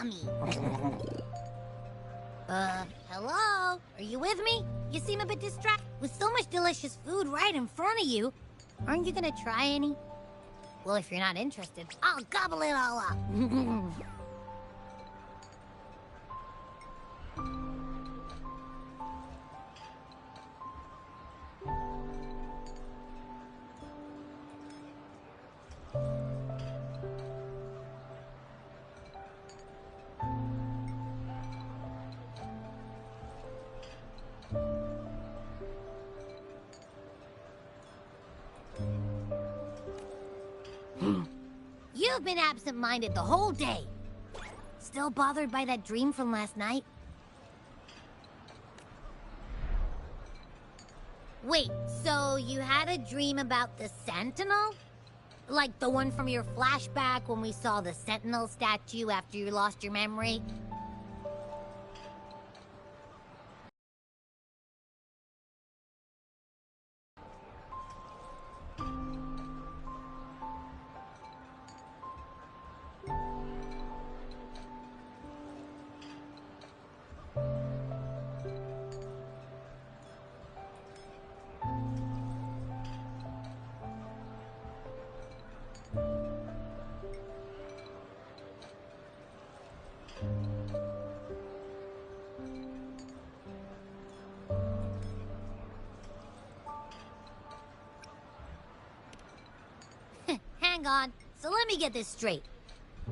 yummy. Hello? Are you with me? You seem a bit distracted. With so much delicious food right in front of you, aren't you gonna try any? Well, if you're not interested, I'll gobble it all up. You've been absent-minded the whole day. Still bothered by that dream from last night? Wait, so you had a dream about the Sentinel? Like the one from your flashback when we saw the Sentinel statue after you lost your memory? Hang on, so let me get this straight.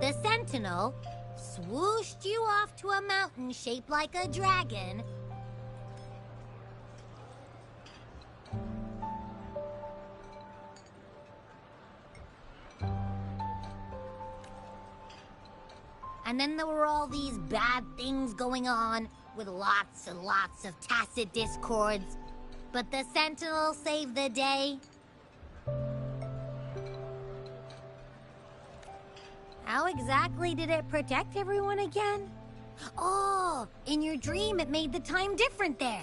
The Sentinel swooshed you off to a mountain shaped like a dragon. And then there were all these bad things going on, with lots and lots of tacit discords. But the Sentinel saved the day. How exactly did it protect everyone again? Oh, in your dream it made the time different there.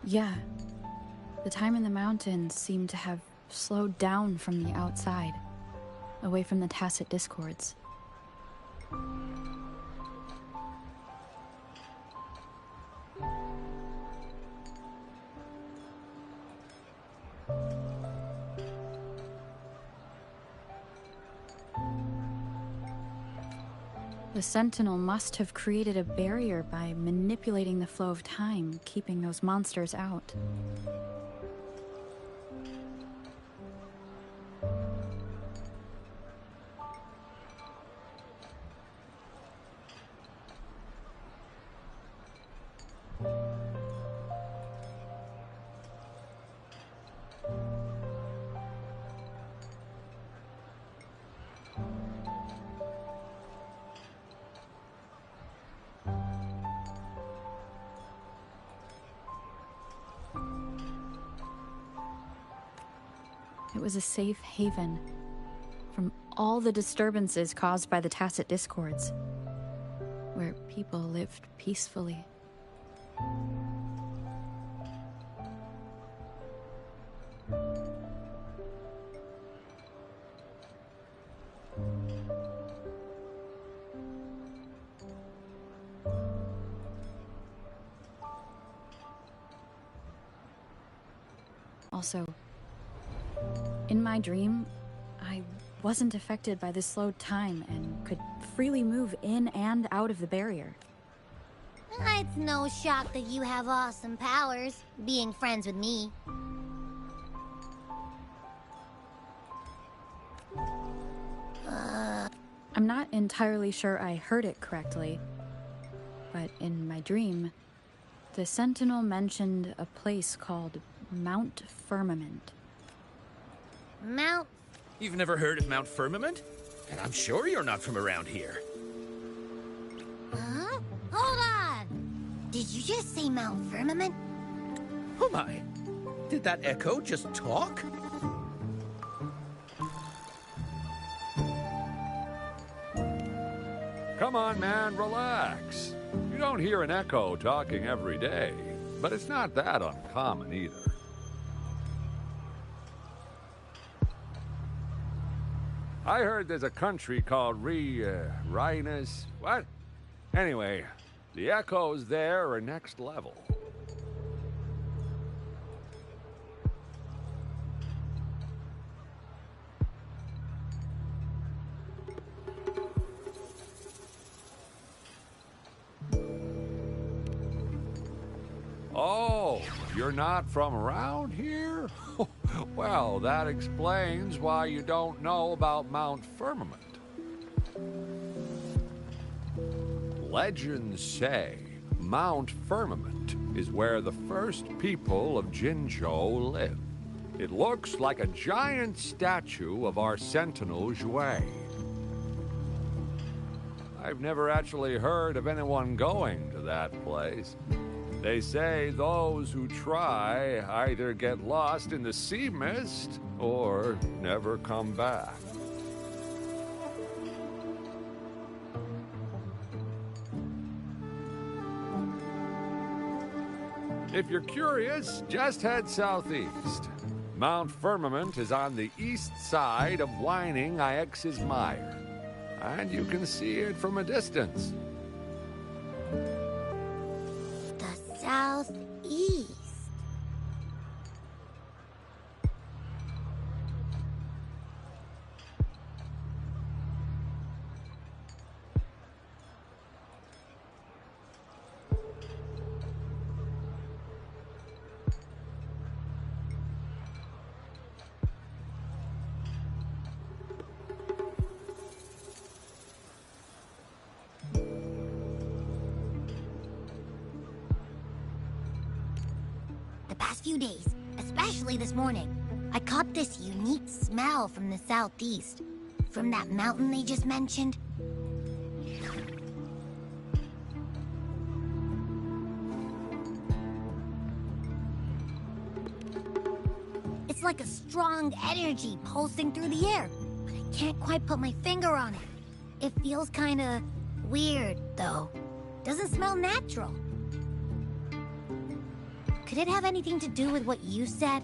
Yeah. The time in the mountains seemed to have slowed down from the outside, away from the tacit discords. The Sentinel must have created a barrier by manipulating the flow of time, keeping those monsters out. It was a safe haven from all the disturbances caused by the tacit discords, where people lived peacefully. Also, in my dream, I wasn't affected by the slowed time and could freely move in and out of the barrier. It's no shock that you have awesome powers, being friends with me. I'm not entirely sure I heard it correctly, but in my dream, the Sentinel mentioned a place called Mount Firmament. Mount... You've never heard of Mount Firmament? And I'm sure you're not from around here. Huh? Hold on! Did you just say Mount Firmament? Oh my! Did that echo just talk? Come on, man, relax. You don't hear an echo talking every day, but it's not that uncommon either. I heard there's a country called Rhinus. What? Anyway, the echoes there are next level. Oh, you're not from around here? Well, that explains why you don't know about Mount Firmament. Legends say Mount Firmament is where the first people of Jinzhou lived. It looks like a giant statue of our sentinel, WuWA. I've never actually heard of anyone going to that place. They say those who try either get lost in the sea mist or never come back. If you're curious, just head southeast. Mount Firmament is on the east side of Whining Ix's Mire, and you can see it from a distance. Southeast. Past few days, especially this morning, I caught this unique smell from the southeast. From that mountain they just mentioned. It's like a strong energy pulsing through the air, but I can't quite put my finger on it. It feels kinda weird, though. Doesn't smell natural. Could it have anything to do with what you said?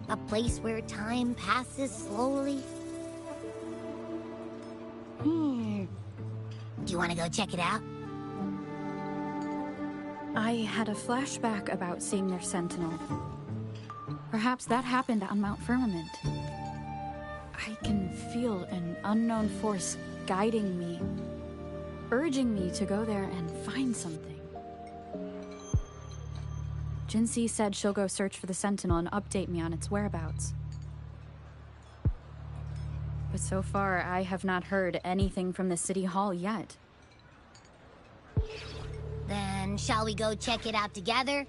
A place where time passes slowly? Do you want to go check it out? I had a flashback about seeing their sentinel. Perhaps that happened on Mount Firmament. I can feel an unknown force guiding me, urging me to go there and find something. Jinxie said she'll go search for the sentinel and update me on its whereabouts. But so far, I have not heard anything from the city hall yet. Then shall we go check it out together?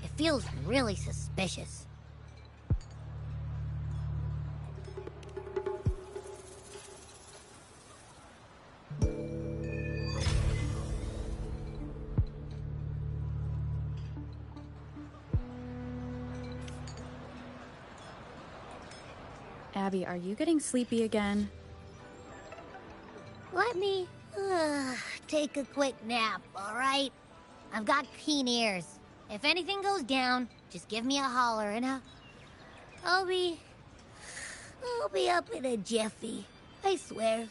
It feels really suspicious. Abby, are you getting sleepy again? Let me take a quick nap, all right? I've got keen ears. If anything goes down, just give me a holler and I'll be up in a jiffy. I swear.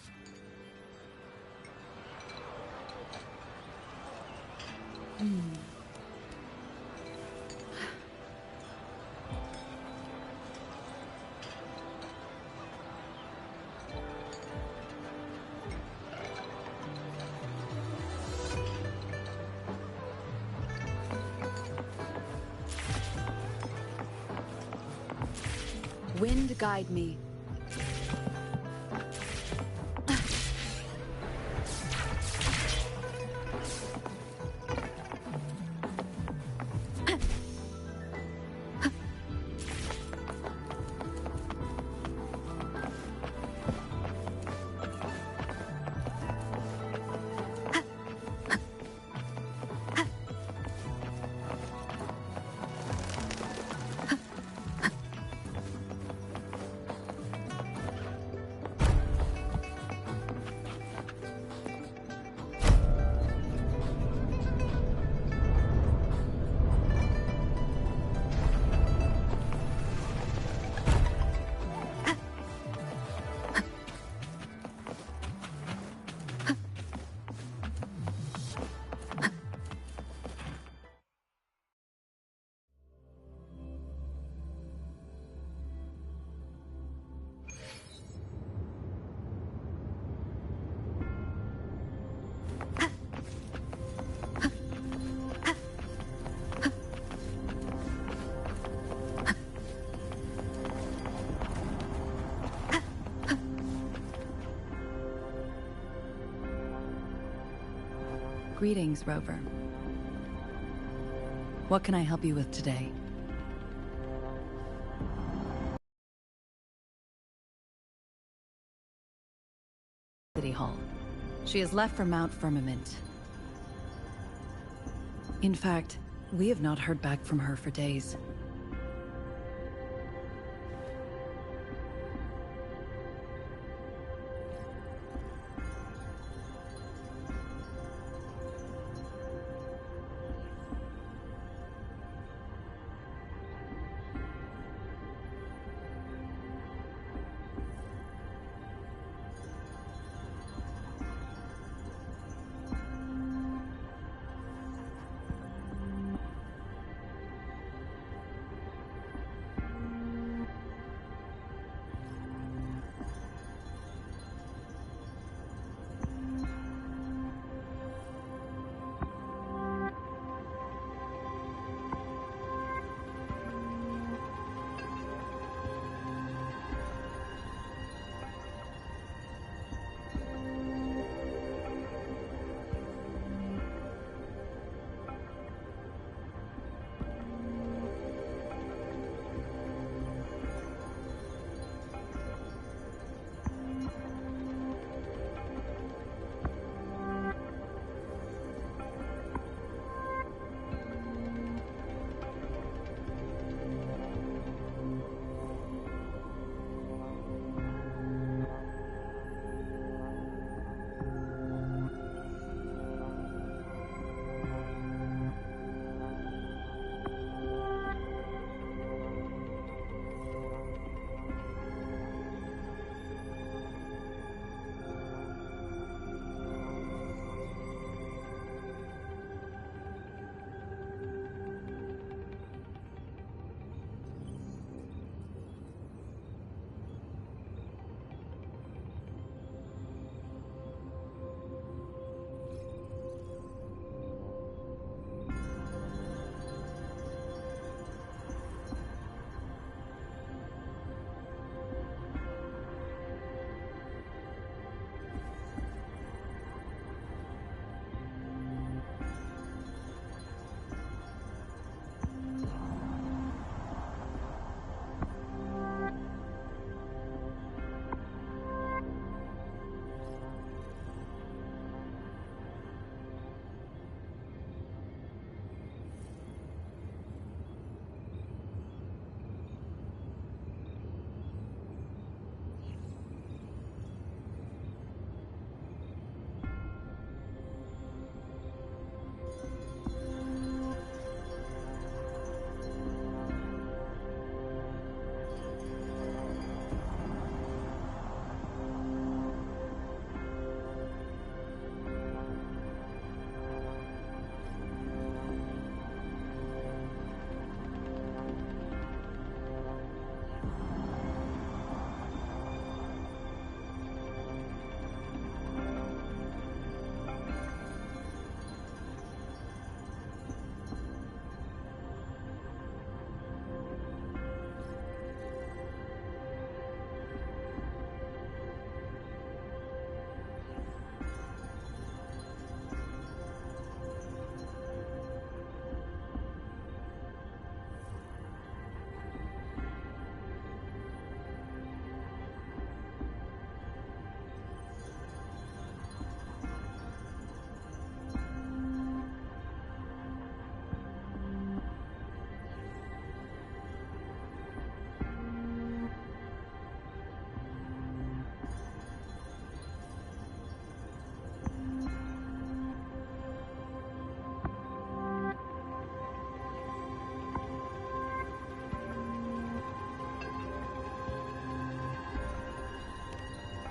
Wind guide me. Greetings, Rover. What can I help you with today? City Hall. She has left for Mount Firmament. In fact, we have not heard back from her for days.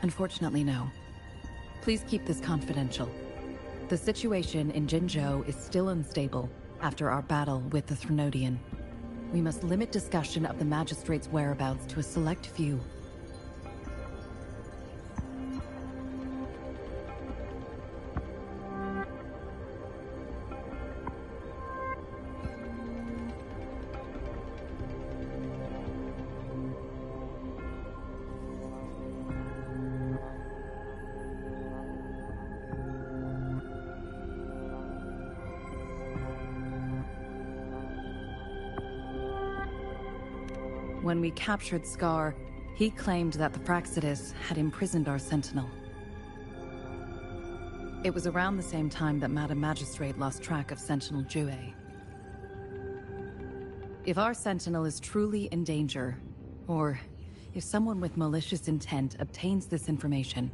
Unfortunately, no. Please keep this confidential. The situation in Jinzhou is still unstable after our battle with the Threnodian. We must limit discussion of the Magistrate's whereabouts to a select few. When we captured Scar, he claimed that the Praxidus had imprisoned our Sentinel. It was around the same time that Madam Magistrate lost track of Sentinel WuWA. If our Sentinel is truly in danger, or if someone with malicious intent obtains this information,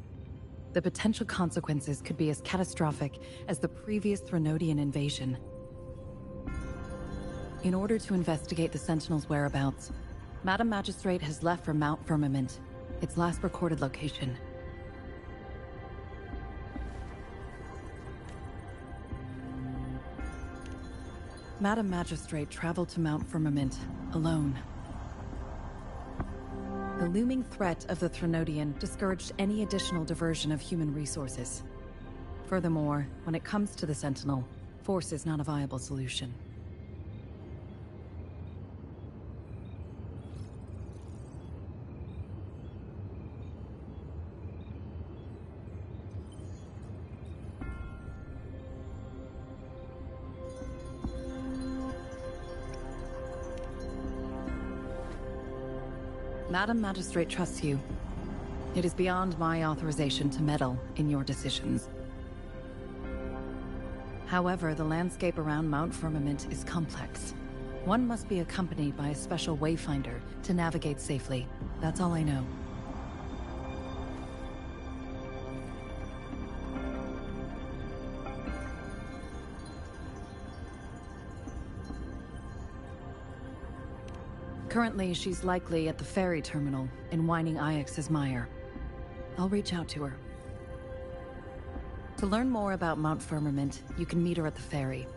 the potential consequences could be as catastrophic as the previous Threnodian invasion. In order to investigate the Sentinel's whereabouts, Madam Magistrate has left for Mount Firmament, its last recorded location. Madam Magistrate traveled to Mount Firmament alone. The looming threat of the Threnodian discouraged any additional diversion of human resources. Furthermore, when it comes to the Sentinel, force is not a viable solution. Madam Magistrate trusts you. It is beyond my authorization to meddle in your decisions. However, the landscape around Mount Firmament is complex. One must be accompanied by a special wayfinder to navigate safely. That's all I know. Currently, she's likely at the ferry terminal in Whining Ix's Mire. I'll reach out to her. To learn more about Mount Firmament, you can meet her at the ferry.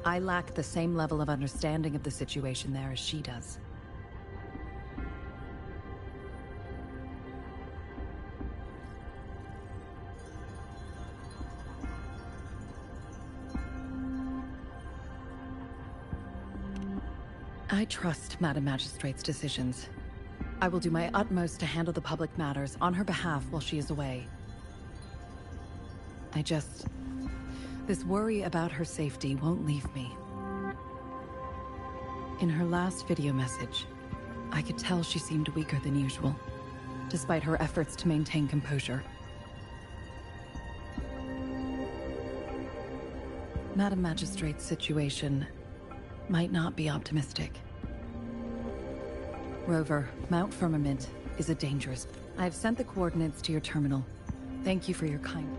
I lack the same level of understanding of the situation there as she does. I trust Madam Magistrate's decisions. I will do my utmost to handle the public matters on her behalf while she is away. This worry about her safety won't leave me. In her last video message, I could tell she seemed weaker than usual, despite her efforts to maintain composure. Madam Magistrate's situation might not be optimistic. Rover, Mount Firmament is a dangerous... I have sent the coordinates to your terminal. Thank you for your kind...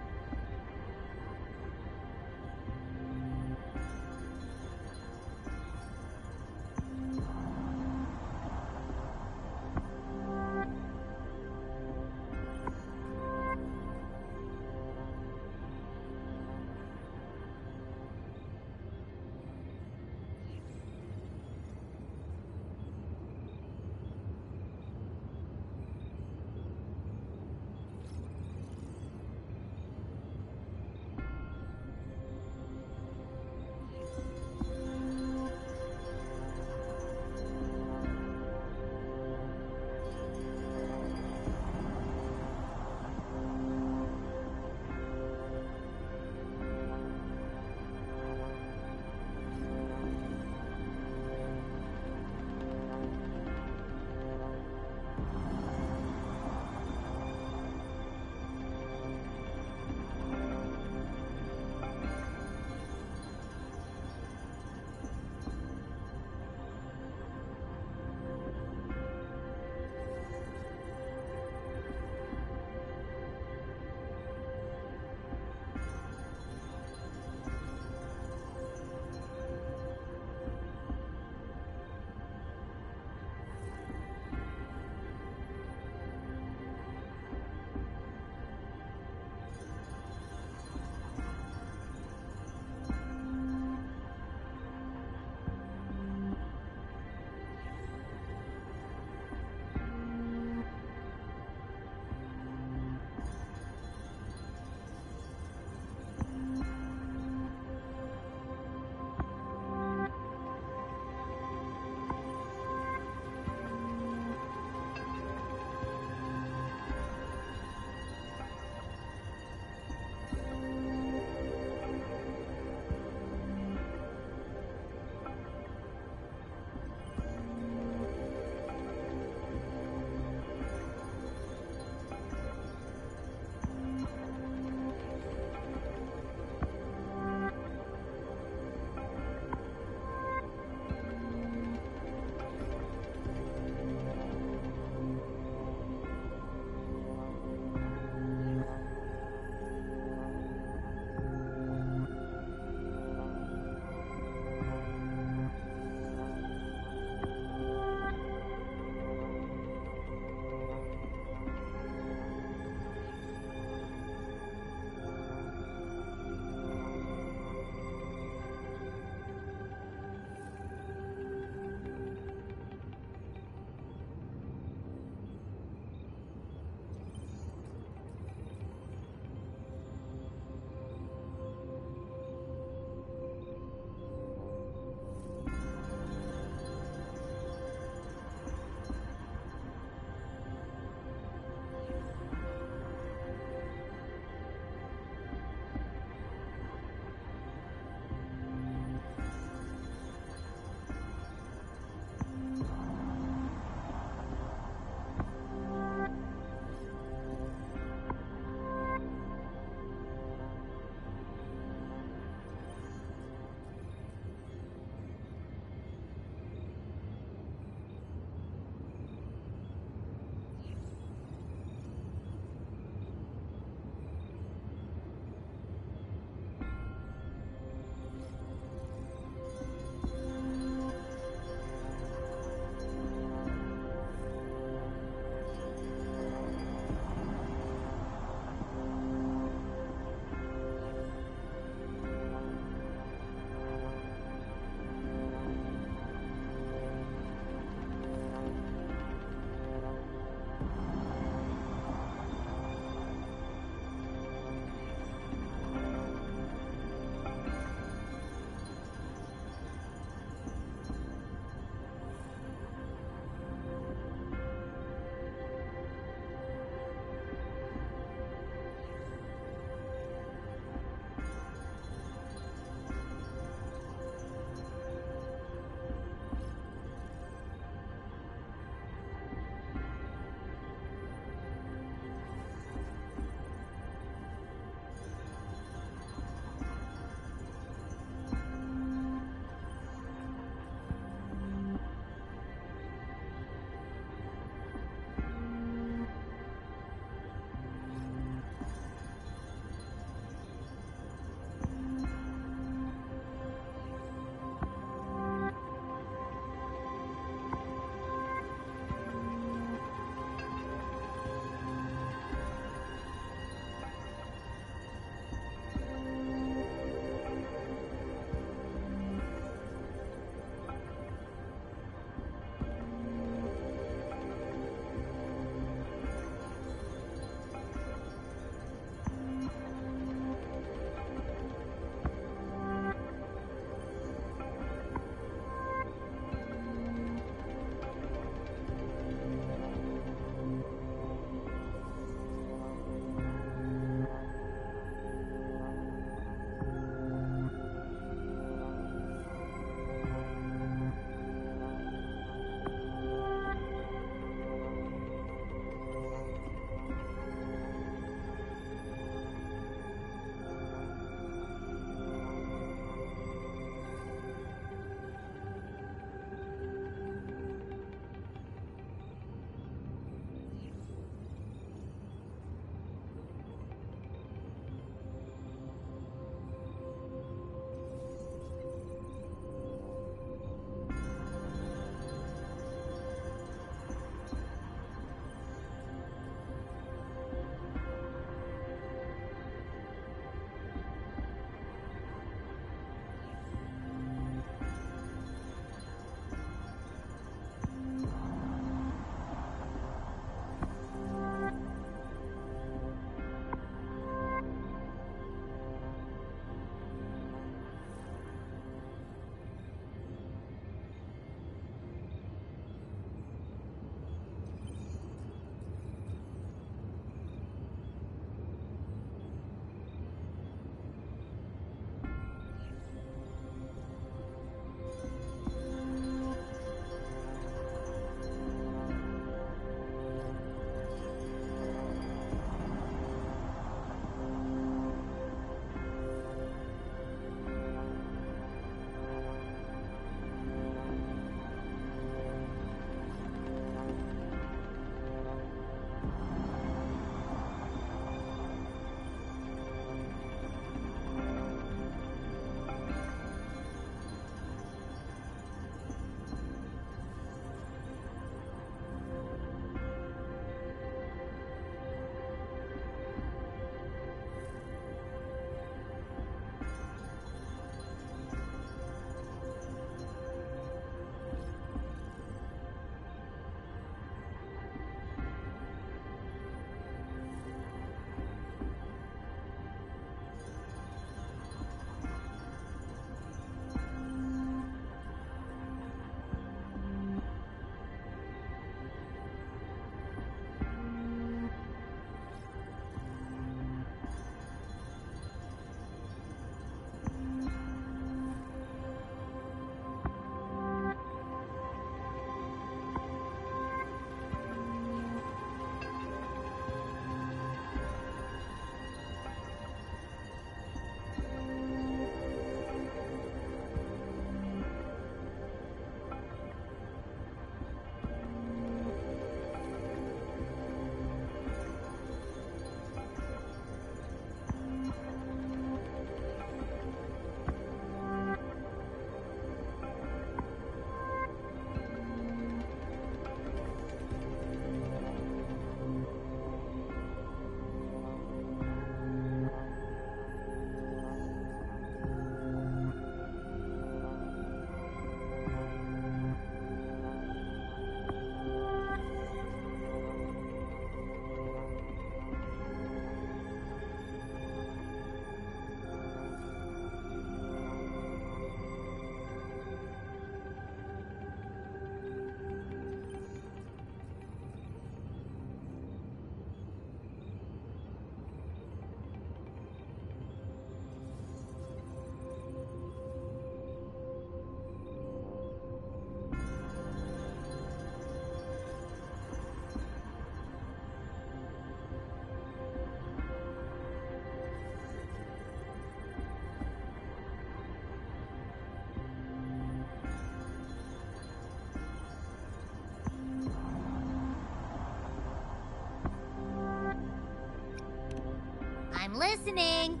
I'm listening.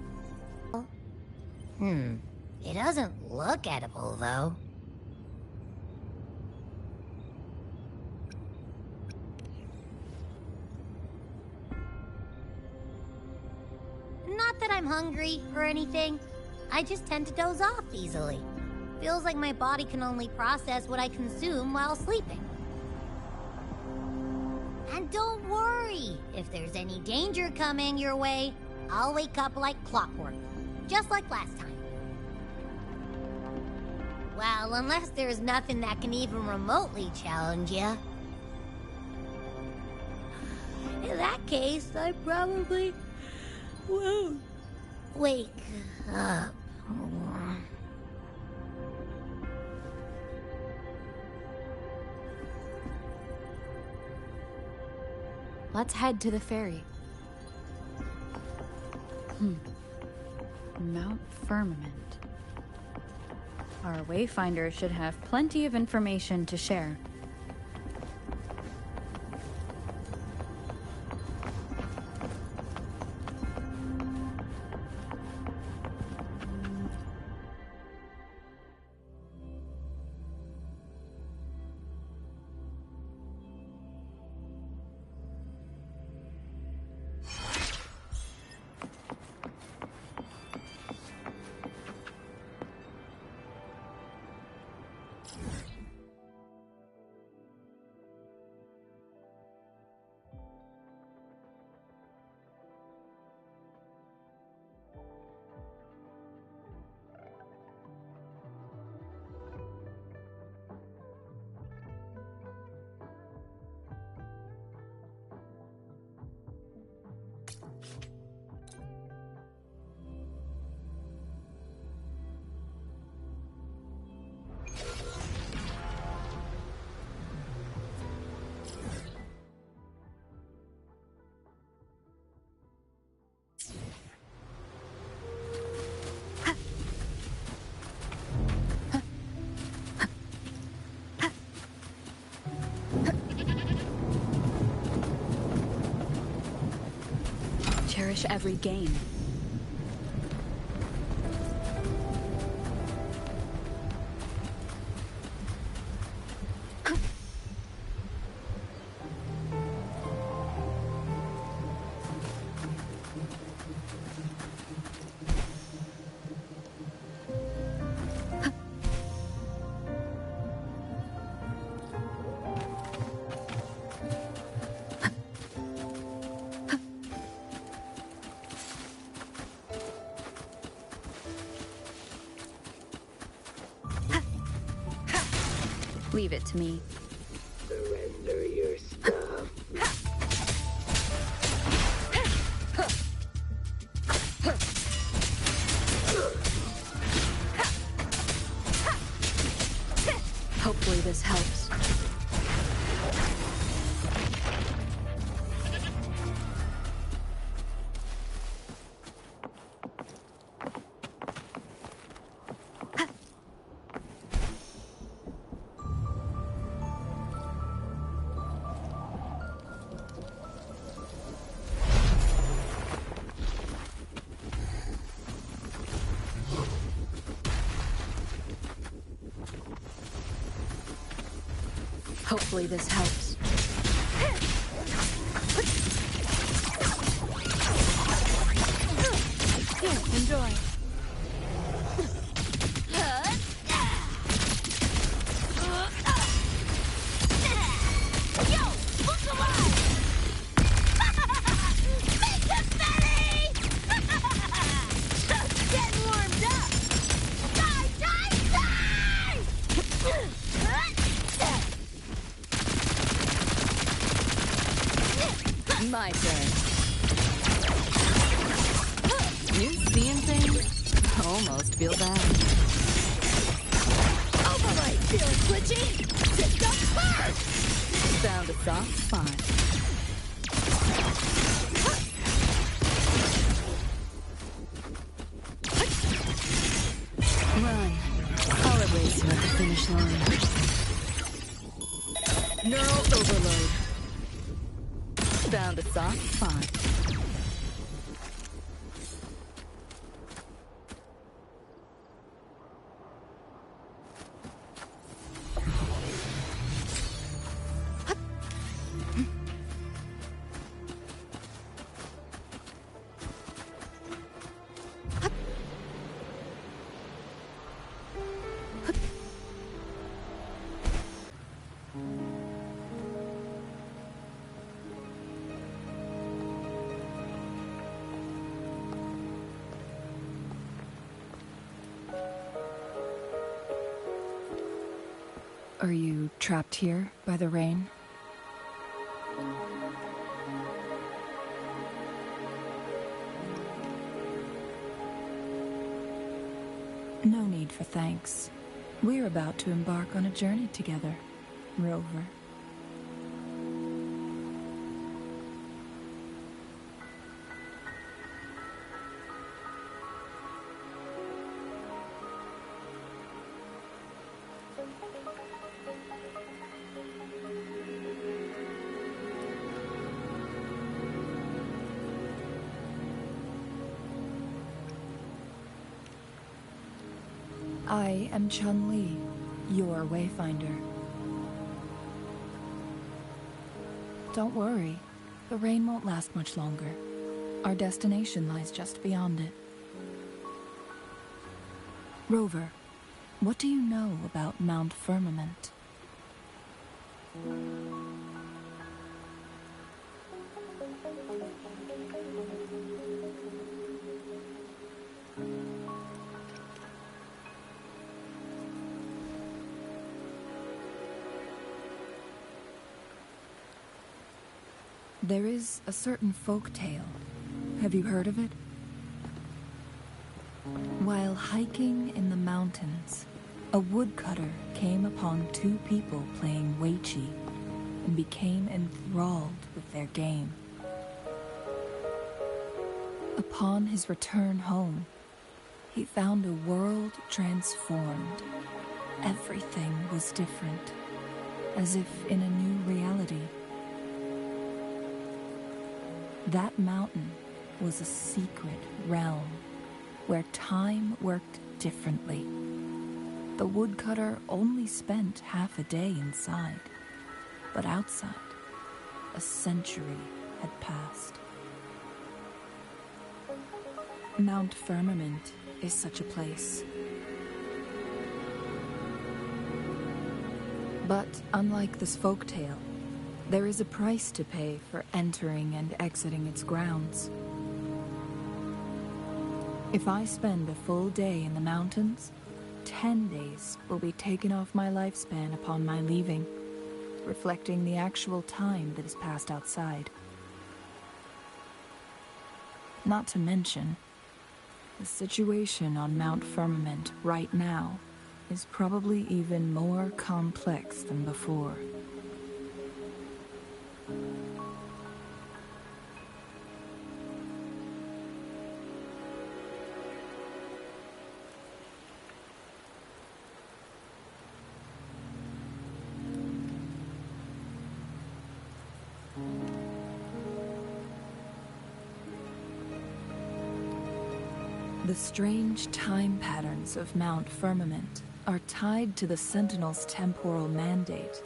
It doesn't look edible, though. Not that I'm hungry or anything. I just tend to doze off easily. Feels like my body can only process what I consume while sleeping. And don't worry, if there's any danger coming your way, I'll wake up like clockwork, just like last time. Well, unless there's nothing that can even remotely challenge you. In that case, I probably won't wake up. Let's head to the ferry. Mount Firmament. Our wayfinder should have plenty of information to share. Cherish every gain. Leave it to me. Surrender your stuff. Hopefully this helps. Hopefully this helps. Here, enjoy. Yo, look alive! Make it belly! Just getting warmed up! Die, die, die! My turn. You seeing things? Almost feel bad. Override feels glitchy! System first! Found a soft spot. Run. I'll erase you at the finish line. Neural overload. Found a soft spot. Are you trapped here by the rain? No need for thanks. We're about to embark on a journey together, Rover. I am Chun-Li, your wayfinder. Don't worry, the rain won't last much longer. Our destination lies just beyond it. Rover, what do you know about Mount Firmament? There is a certain folk tale. Have you heard of it? While hiking in the mountains, a woodcutter came upon two people playing Weiqi and became enthralled with their game. Upon his return home, he found a world transformed. Everything was different, as if in a new reality. That mountain was a secret realm where time worked differently. The woodcutter only spent half a day inside, but outside, a century had passed. Mount Firmament is such a place. But unlike this folktale, there is a price to pay for entering and exiting its grounds. If I spend a full day in the mountains, 10 days will be taken off my lifespan upon my leaving, reflecting the actual time that is passed outside. Not to mention, the situation on Mount Firmament right now is probably even more complex than before. The strange time patterns of Mount Firmament are tied to the Sentinel's temporal mandate.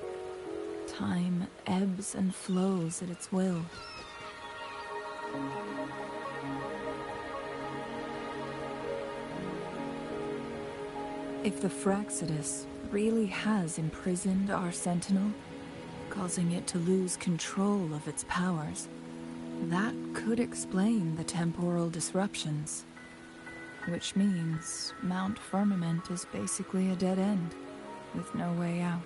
Time ebbs and flows at its will. If the Fraxidus really has imprisoned our Sentinel, causing it to lose control of its powers, that could explain the temporal disruptions. Which means Mount Firmament is basically a dead end, with no way out.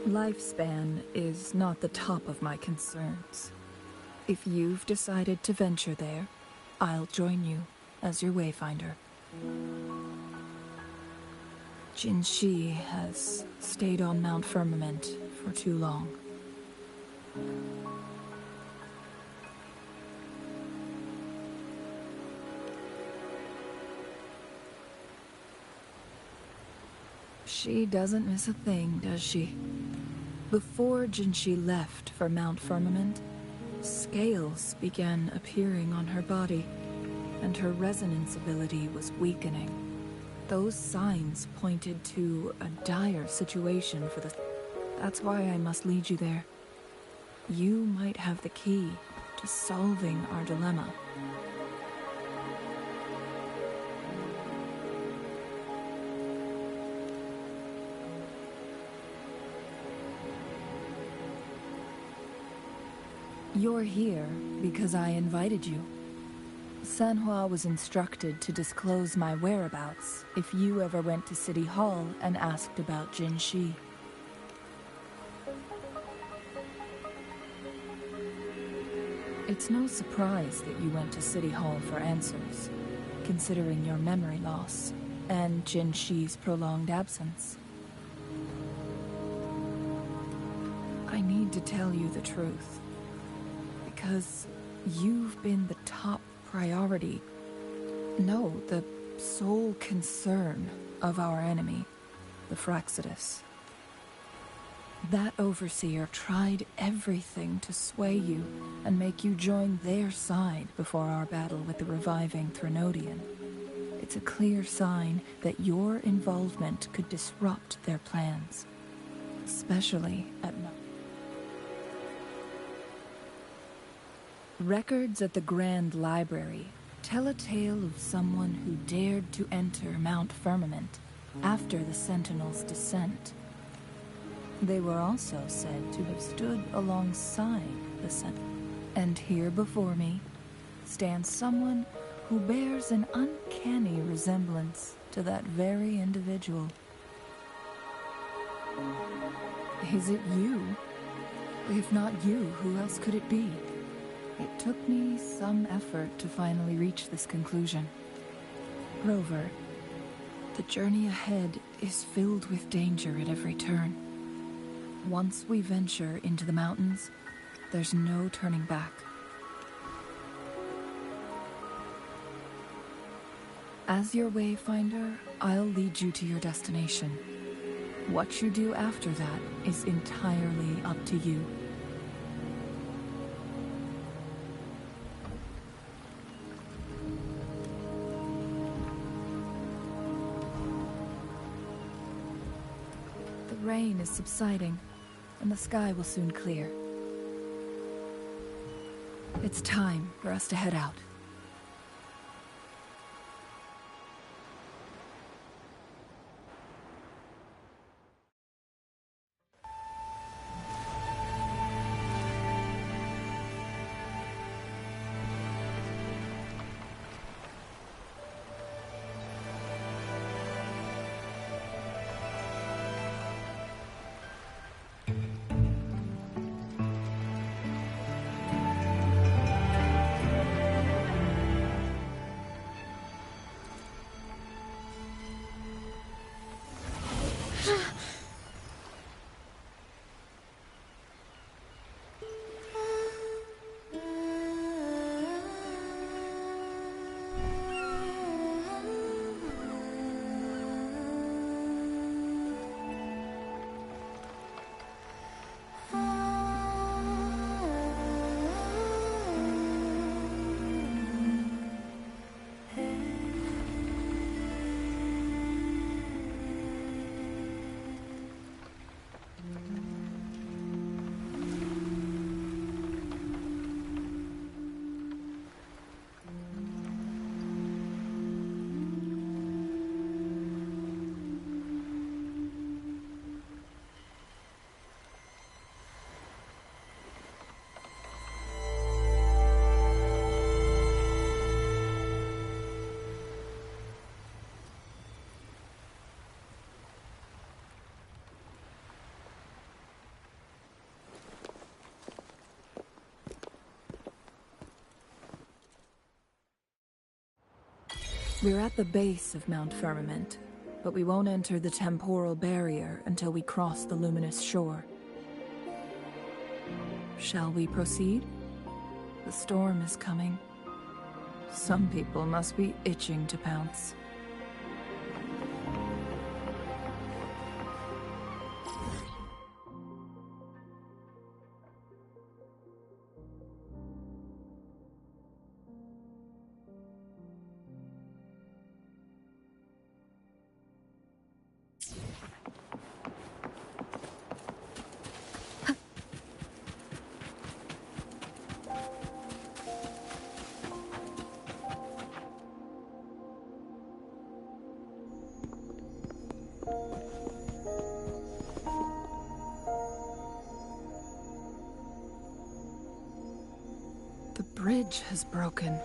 Lifespan is not the top of my concerns. If you've decided to venture there, I'll join you as your wayfinder. Jinshi has stayed on Mount Firmament for too long. She doesn't miss a thing, does she? Before Jinshi left for Mount Firmament, scales began appearing on her body, and her resonance ability was weakening. Those signs pointed to a dire situation for the... That's why I must lead you there. You might have the key to solving our dilemma. You're here because I invited you. Sanhua was instructed to disclose my whereabouts if you ever went to City Hall and asked about Jin Shi. It's no surprise that you went to City Hall for answers, considering your memory loss and Jin Shi's prolonged absence. I need to tell you the truth, because you've been the top priority, no, the sole concern of our enemy, the Fraxidus. That overseer tried everything to sway you and make you join their side before our battle with the reviving Threnodian. It's a clear sign that your involvement could disrupt their plans, especially at night. Records at the Grand Library tell a tale of someone who dared to enter Mount Firmament after the Sentinel's descent. They were also said to have stood alongside the Sentinel. And here before me stands someone who bears an uncanny resemblance to that very individual. Is it you? If not you, who else could it be? It took me some effort to finally reach this conclusion. Rover, the journey ahead is filled with danger at every turn. Once we venture into the mountains, there's no turning back. As your wayfinder, I'll lead you to your destination. What you do after that is entirely up to you. The rain is subsiding, and the sky will soon clear. It's time for us to head out. We're at the base of Mount Firmament, but we won't enter the temporal barrier until we cross the luminous shore. Shall we proceed? The storm is coming. Some people must be itching to pounce. The bridge has broken.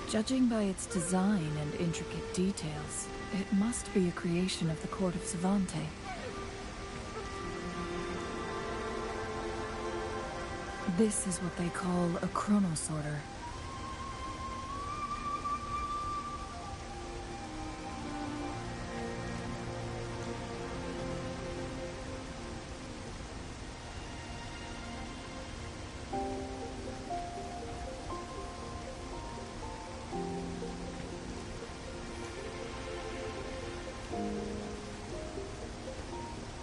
Judging by its design and intricate details, it must be a creation of the court of Savante. This is what they call a chronosorter.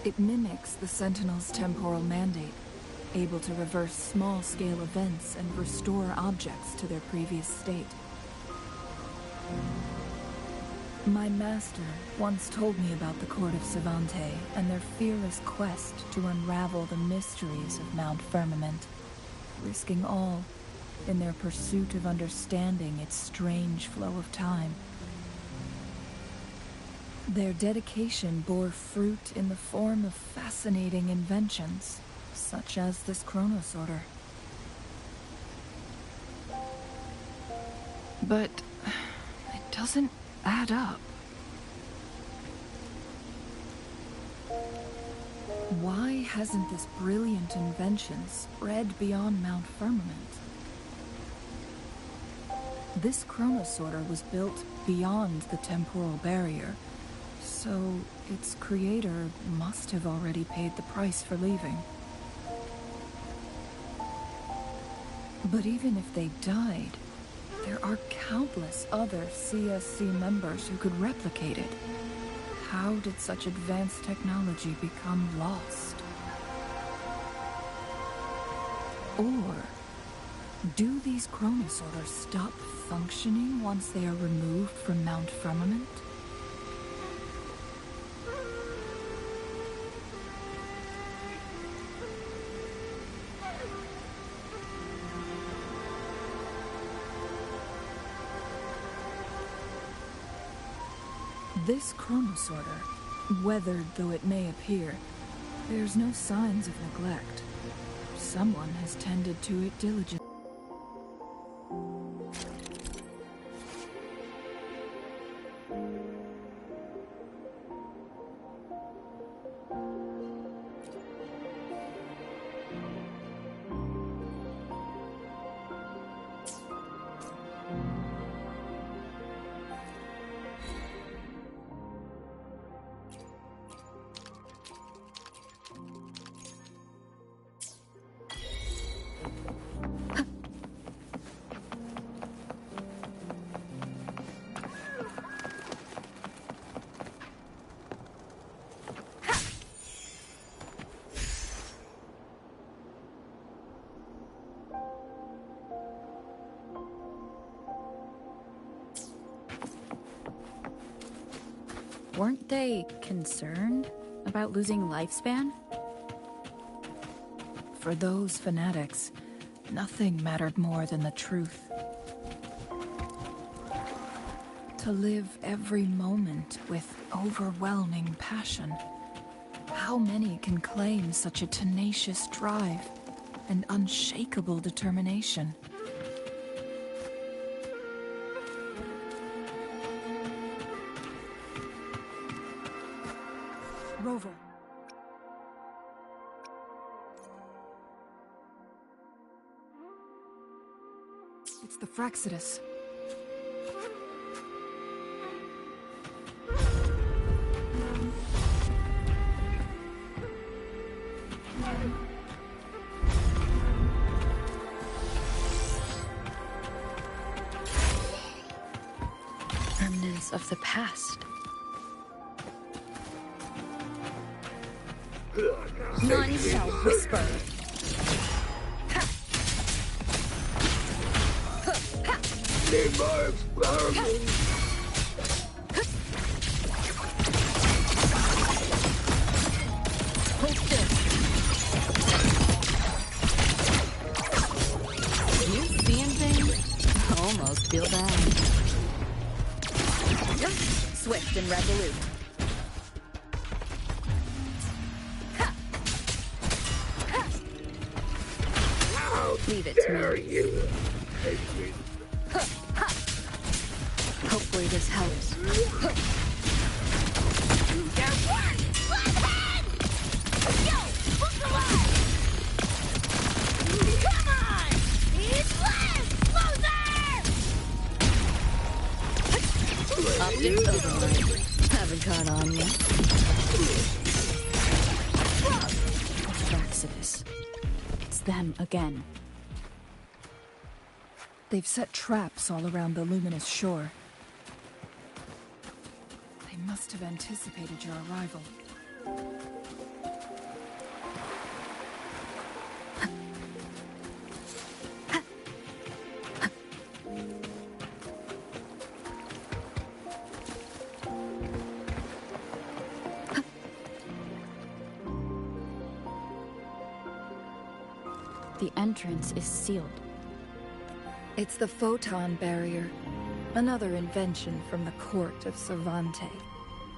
It mimics the Sentinel's temporal mandate, able to reverse small-scale events and restore objects to their previous state. My master once told me about the Court of Savante and their fearless quest to unravel the mysteries of Mount Firmament, risking all in their pursuit of understanding its strange flow of time. Their dedication bore fruit in the form of fascinating inventions, such as this chronosorter. But it doesn't add up. Why hasn't this brilliant invention spread beyond Mount Firmament? This chronosorter was built beyond the temporal barrier, so its creator must have already paid the price for leaving. But even if they died, there are countless other CSC members who could replicate it. How did such advanced technology become lost? Or do these chronosorters stop functioning once they are removed from Mount Firmament? This chronosorter, weathered though it may appear, bears no signs of neglect. Someone has tended to it diligently. Weren't they concerned about losing lifespan? For those fanatics, nothing mattered more than the truth. To live every moment with overwhelming passion. How many can claim such a tenacious drive and unshakable determination? Rover. It's the Fraxidus. remnants of the past. None shall whisper. Need more experiments. Hold still. You seeing things? I almost feel bad. Swift and resolute. Leave it to me. You. Hopefully this helps. Come on! It's less! Closer! Optics override. Haven't caught on yet. Exodus. It's them again. They've set traps all around the luminous shore. They must have anticipated your arrival. The entrance is sealed. It's the photon barrier, another invention from the court of Cervante.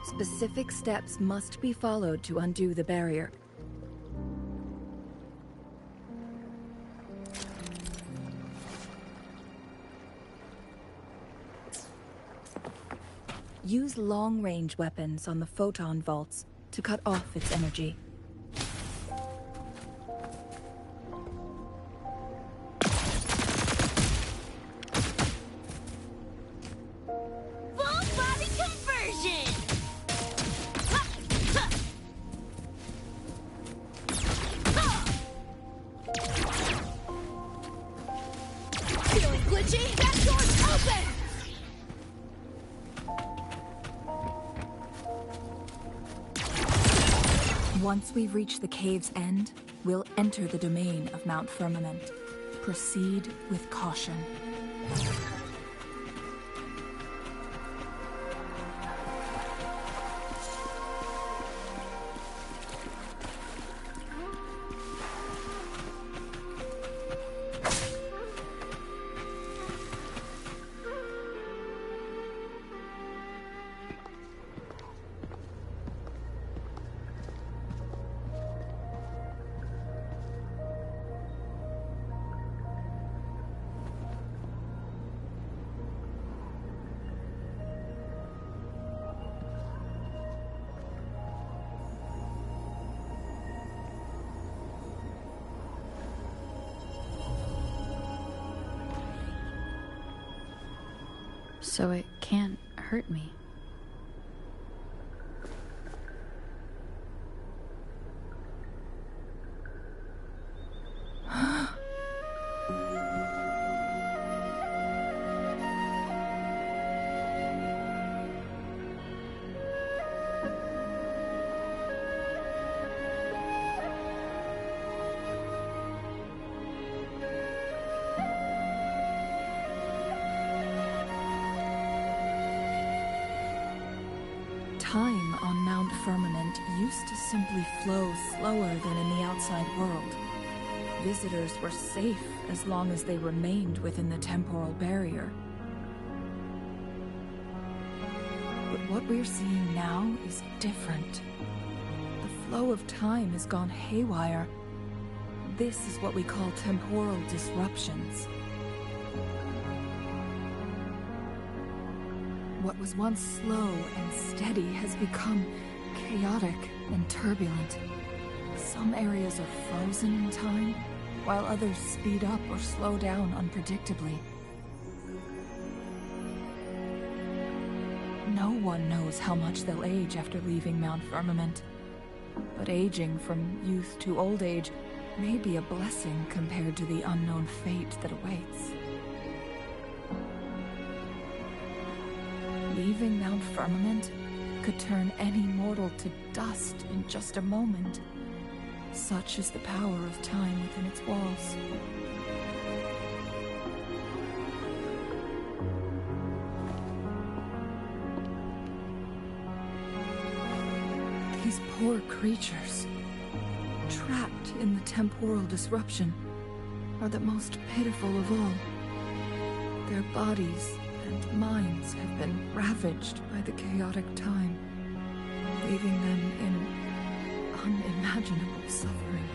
Specific steps must be followed to undo the barrier. Use long-range weapons on the photon vaults to cut off its energy. Full body conversion! Feeling glitchy? That door's open! Once we've reached the cave's end, we'll enter the domain of Mount Firmament. Proceed with caution. So it can't hurt me. Time on Mount Firmament used to simply flow slower than in the outside world. Visitors were safe as long as they remained within the temporal barrier. But what we're seeing now is different. The flow of time has gone haywire. This is what we call temporal disruptions. What was once slow and steady has become chaotic and turbulent. Some areas are frozen in time, while others speed up or slow down unpredictably. No one knows how much they'll age after leaving Mount Firmament. But aging from youth to old age may be a blessing compared to the unknown fate that awaits. Leaving Mount Firmament could turn any mortal to dust in just a moment. Such is the power of time within its walls. These poor creatures, trapped in the temporal disruption, are the most pitiful of all. Their bodies and minds have been ravaged by the chaotic time, leaving them in unimaginable suffering.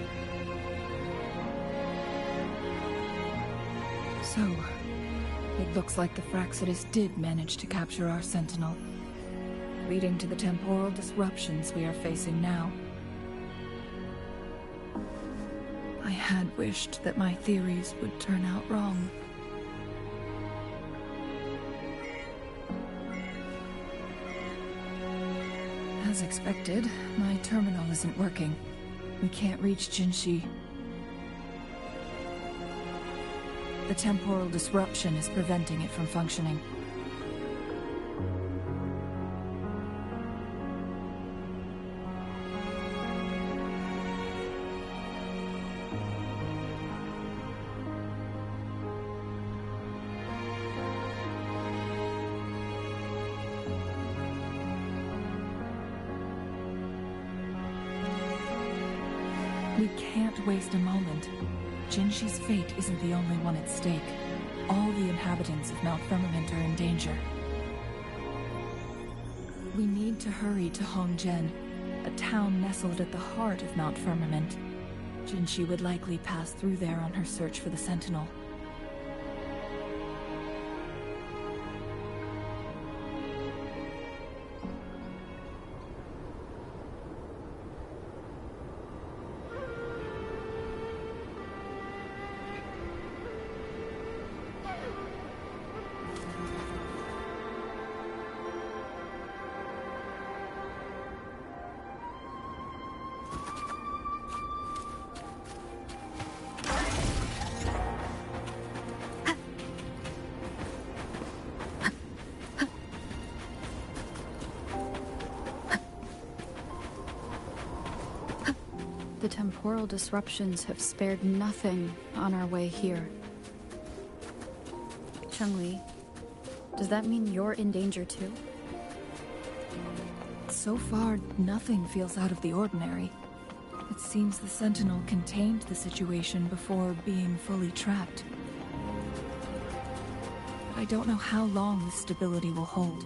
So, it looks like the Fraxidus did manage to capture our Sentinel, leading to the temporal disruptions we are facing now. I had wished that my theories would turn out wrong. As expected, my terminal isn't working. We can't reach Jinshi. The temporal disruption is preventing it from functioning. We can't waste a moment. Jinshi's fate isn't the only one at stake. All the inhabitants of Mount Firmament are in danger. We need to hurry to Hongjian, a town nestled at the heart of Mount Firmament. Jinshi would likely pass through there on her search for the Sentinel. The temporal disruptions have spared nothing on our way here. Changli, does that mean you're in danger too? So far, nothing feels out of the ordinary. It seems the Sentinel contained the situation before being fully trapped. But I don't know how long this stability will hold.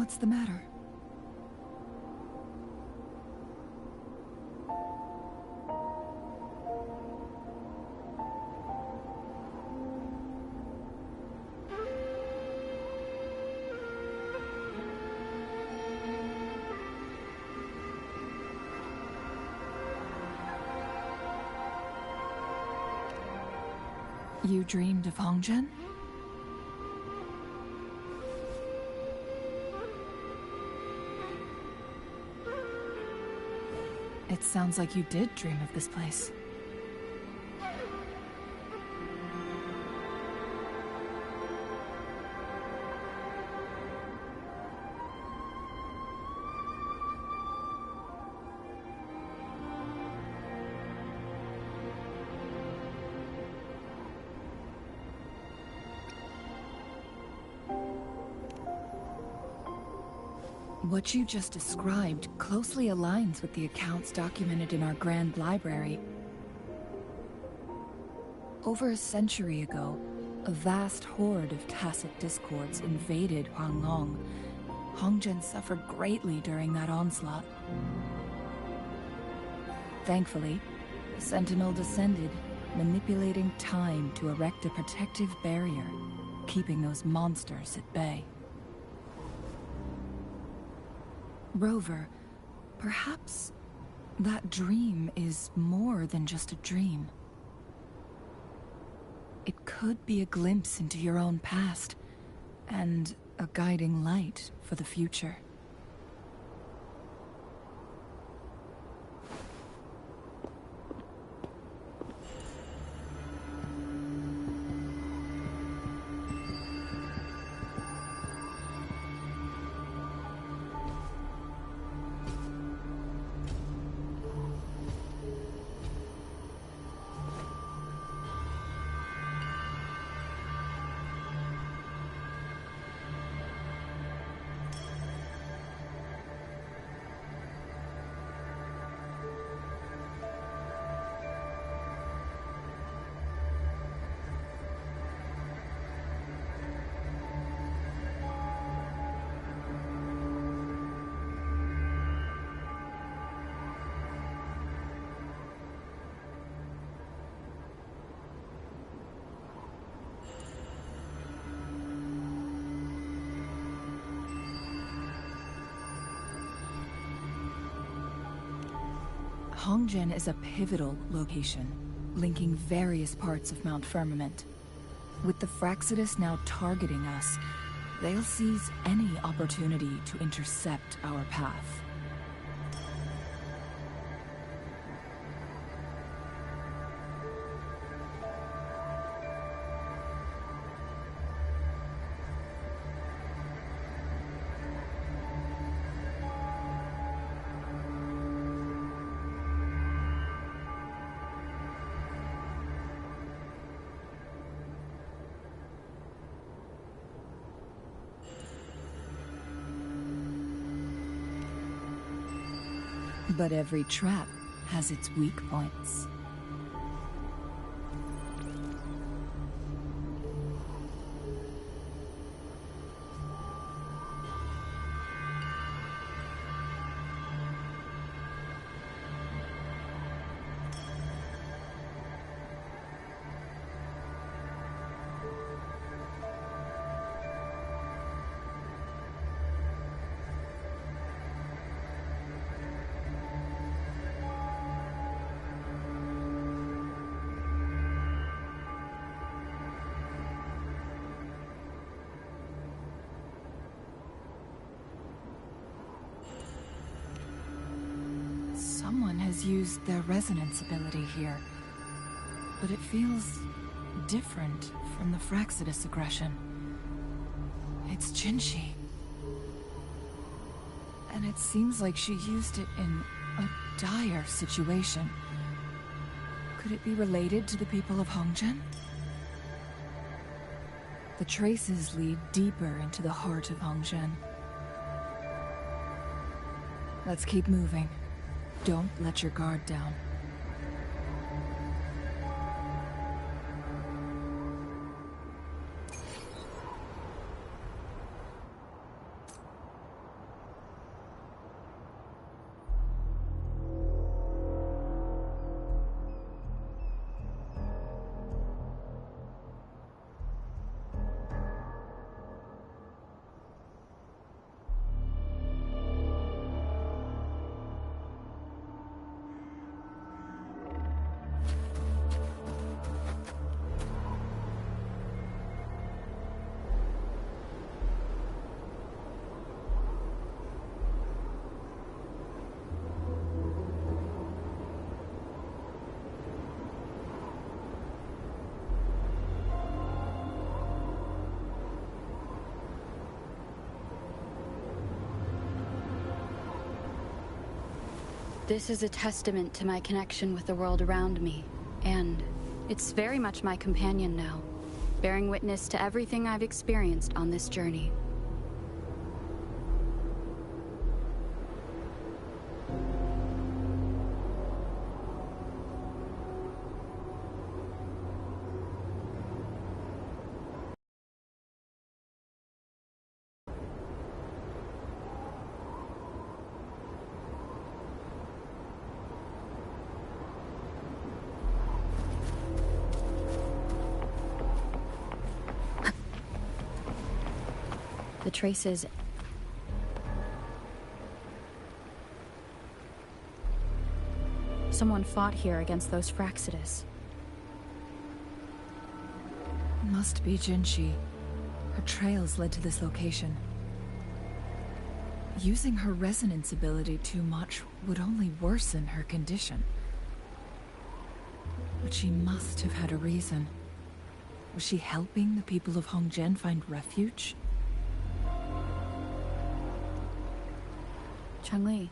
What's the matter? You dreamed of Hongzhen? It sounds like you did dream of this place. What you just described closely aligns with the accounts documented in our Grand Library. Over a century ago, a vast horde of tacit discords invaded Huanglong. Hongzhen suffered greatly during that onslaught. Thankfully, the Sentinel descended, manipulating time to erect a protective barrier, keeping those monsters at bay. Rover, perhaps that dream is more than just a dream. It could be a glimpse into your own past, and a guiding light for the future. Hongzhen is a pivotal location, linking various parts of Mount Firmament. With the Fraxidus now targeting us, they'll seize any opportunity to intercept our path. But every trap has its weak points. Someone has used their resonance ability here, but it feels different from the Fraxidus aggression. It's Jinshi. And it seems like she used it in a dire situation. Could it be related to the people of Hongzhen? The traces lead deeper into the heart of Hongzhen. Let's keep moving. Don't let your guard down. This is a testament to my connection with the world around me, and it's very much my companion now, bearing witness to everything I've experienced on this journey. The traces... Someone fought here against those Fraxidus. Must be Jinshi. Her trails led to this location. Using her resonance ability too much would only worsen her condition. But she must have had a reason. Was she helping the people of Hongzhen find refuge? Chun-Li,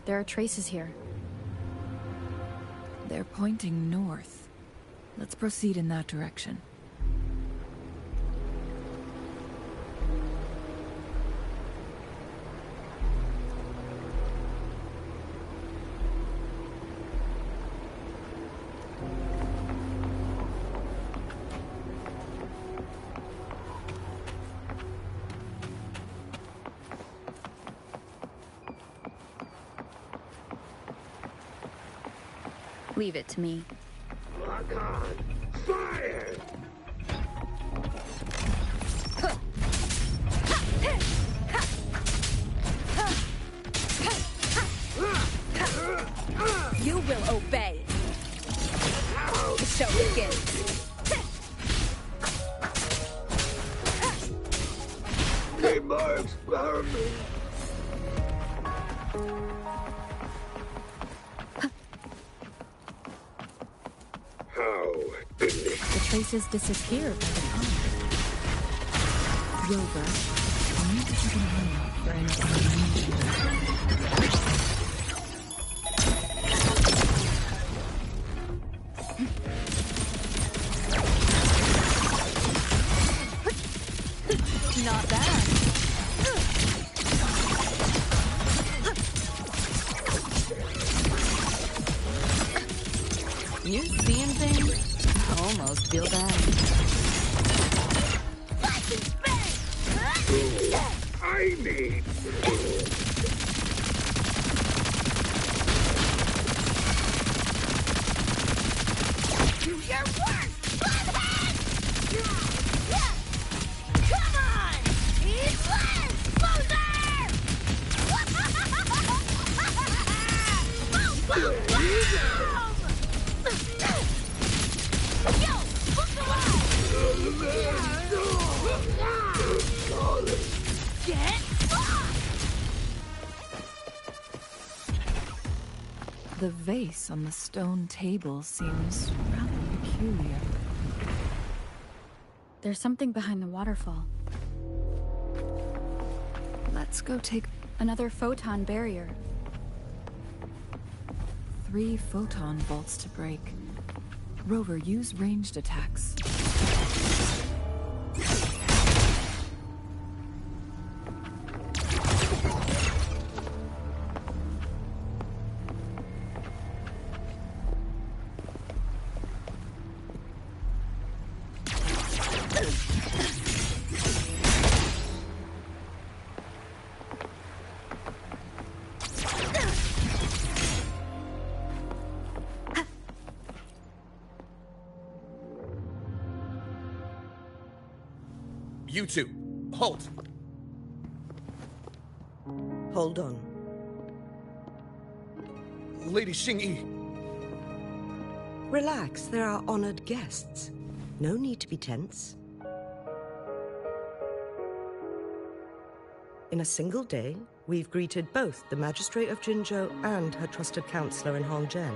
there are traces here. They're pointing north. Let's proceed in that direction. Leave it to me. Lock on! Fire! You will obey. The show begins. They marks behind me! The traces disappeared by the time. Rover, I need to keep an eye out for anything unusual. Not bad. You seeing things? I almost feel bad. I need... Do your work! Come on! It's less! Closer! Boom, boom, boom! Yo! Look alive! Get off! The vase on the stone table seems rather peculiar. There's something behind the waterfall. Let's go take Another photon barrier. 3 photon bolts to break. Rover, use ranged attacks. You two, halt! Hold on. Lady Xingyi. Relax, there are honored guests. No need to be tense. In a single day, we've greeted both the Magistrate of Jinzhou and her trusted counselor in Hongzhen.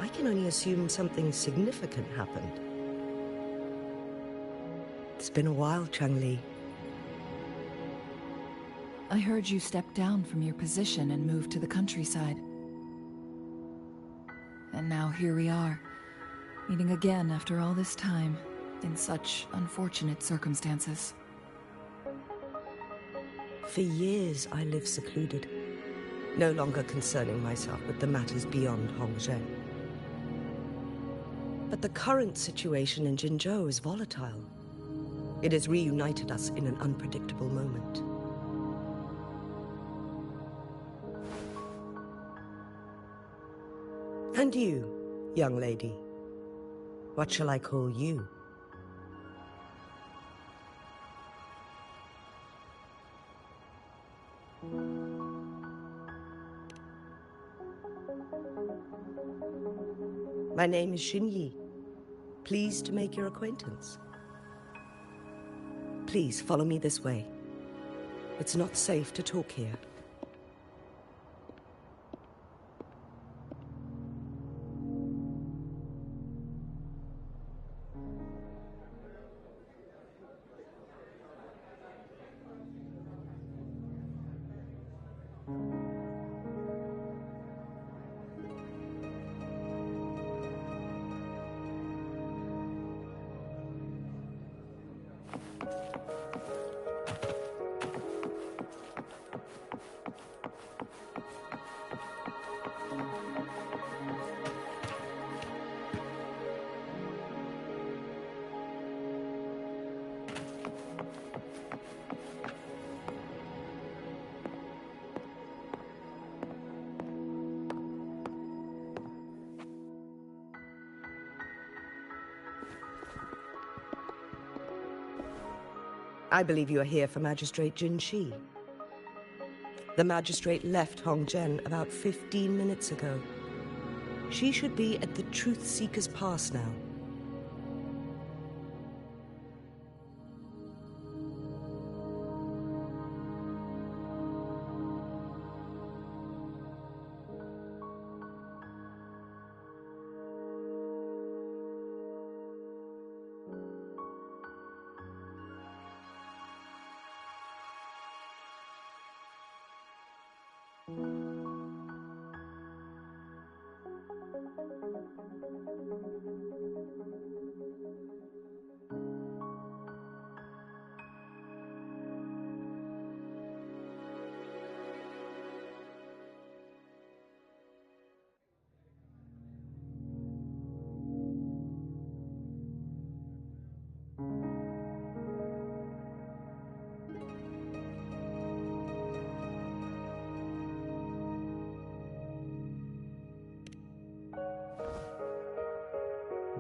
I can only assume something significant happened. It's been a while, Chun-Li. I heard you stepped down from your position and moved to the countryside. And now here we are, meeting again after all this time, in such unfortunate circumstances. For years I lived secluded, no longer concerning myself with the matters beyond Hongzhen. But the current situation in Jinzhou is volatile. It has reunited us in an unpredictable moment. And you, young lady, what shall I call you? My name is Xinyi. Pleased to make your acquaintance. Please follow me this way. It's not safe to talk here. I believe you are here for Magistrate Jin Shi. The magistrate left Hongzhen about 15 minutes ago. She should be at the Truth Seeker's Pass now.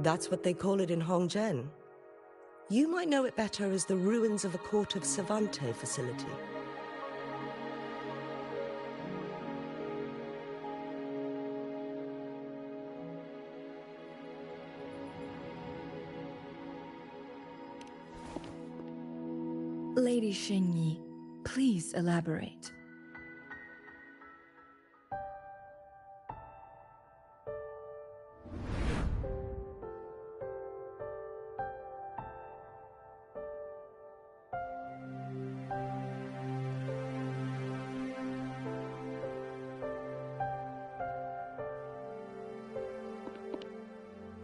That's what they call it in Hongzhen. You might know it better as the ruins of a Court of Savante facility. Lady Xinyi, please elaborate.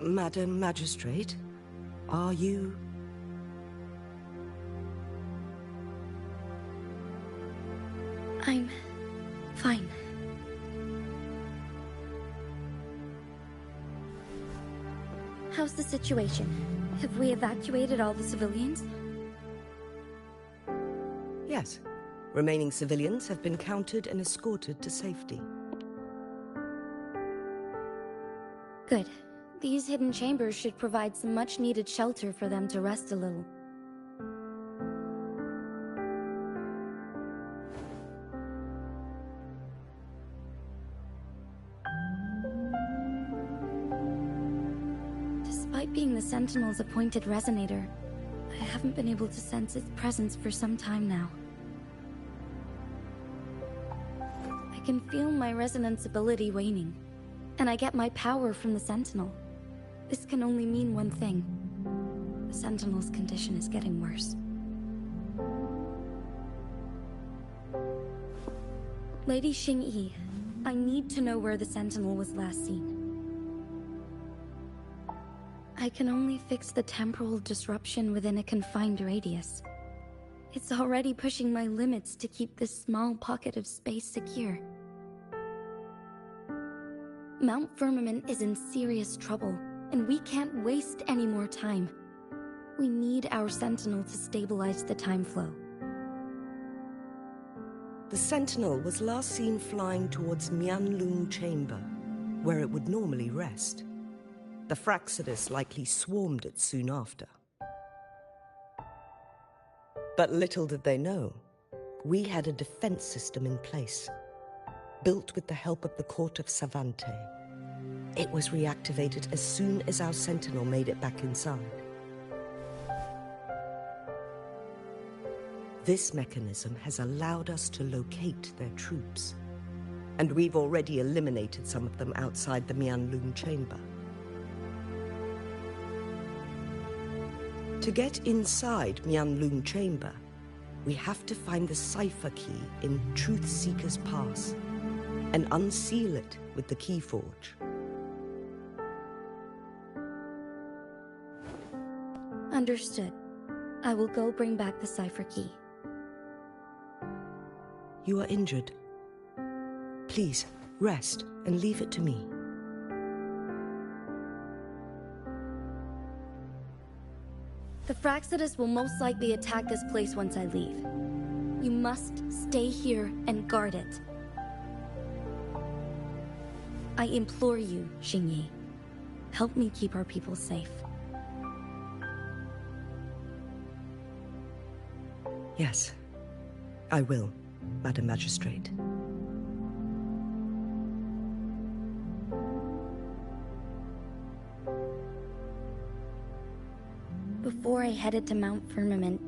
Madam Magistrate, are you... I'm fine. How's the situation? Have we evacuated all the civilians? Yes. Remaining civilians have been counted and escorted to safety. Good. These hidden chambers should provide some much-needed shelter for them to rest a little. Despite being the Sentinel's appointed resonator, I haven't been able to sense its presence for some time now. I can feel my resonance ability waning, and I get my power from the Sentinel. This can only mean one thing. The Sentinel's condition is getting worse. Lady Xingyi, I need to know where the Sentinel was last seen. I can only fix the temporal disruption within a confined radius. It's already pushing my limits to keep this small pocket of space secure. Mount Firmament is in serious trouble, and we can't waste any more time. We need our Sentinel to stabilize the time flow. The Sentinel was last seen flying towards Mianlung Chamber, where it would normally rest. The Fraxidus likely swarmed it soon after. But little did they know, we had a defense system in place, built with the help of the court of Savante. It was reactivated as soon as our Sentinel made it back inside. This mechanism has allowed us to locate their troops, and we've already eliminated some of them outside the Mianlung Chamber. To get inside Mianlung Chamber, we have to find the cipher key in Truth Seeker's Pass and unseal it with the Keyforge. Understood. I will go bring back the cipher key. You are injured. Please, rest and leave it to me. The Fraxidus will most likely attack this place once I leave. You must stay here and guard it. I implore you, Xingyi. Help me keep our people safe. Yes, I will, Madam Magistrate. Before I headed to Mount Firmament,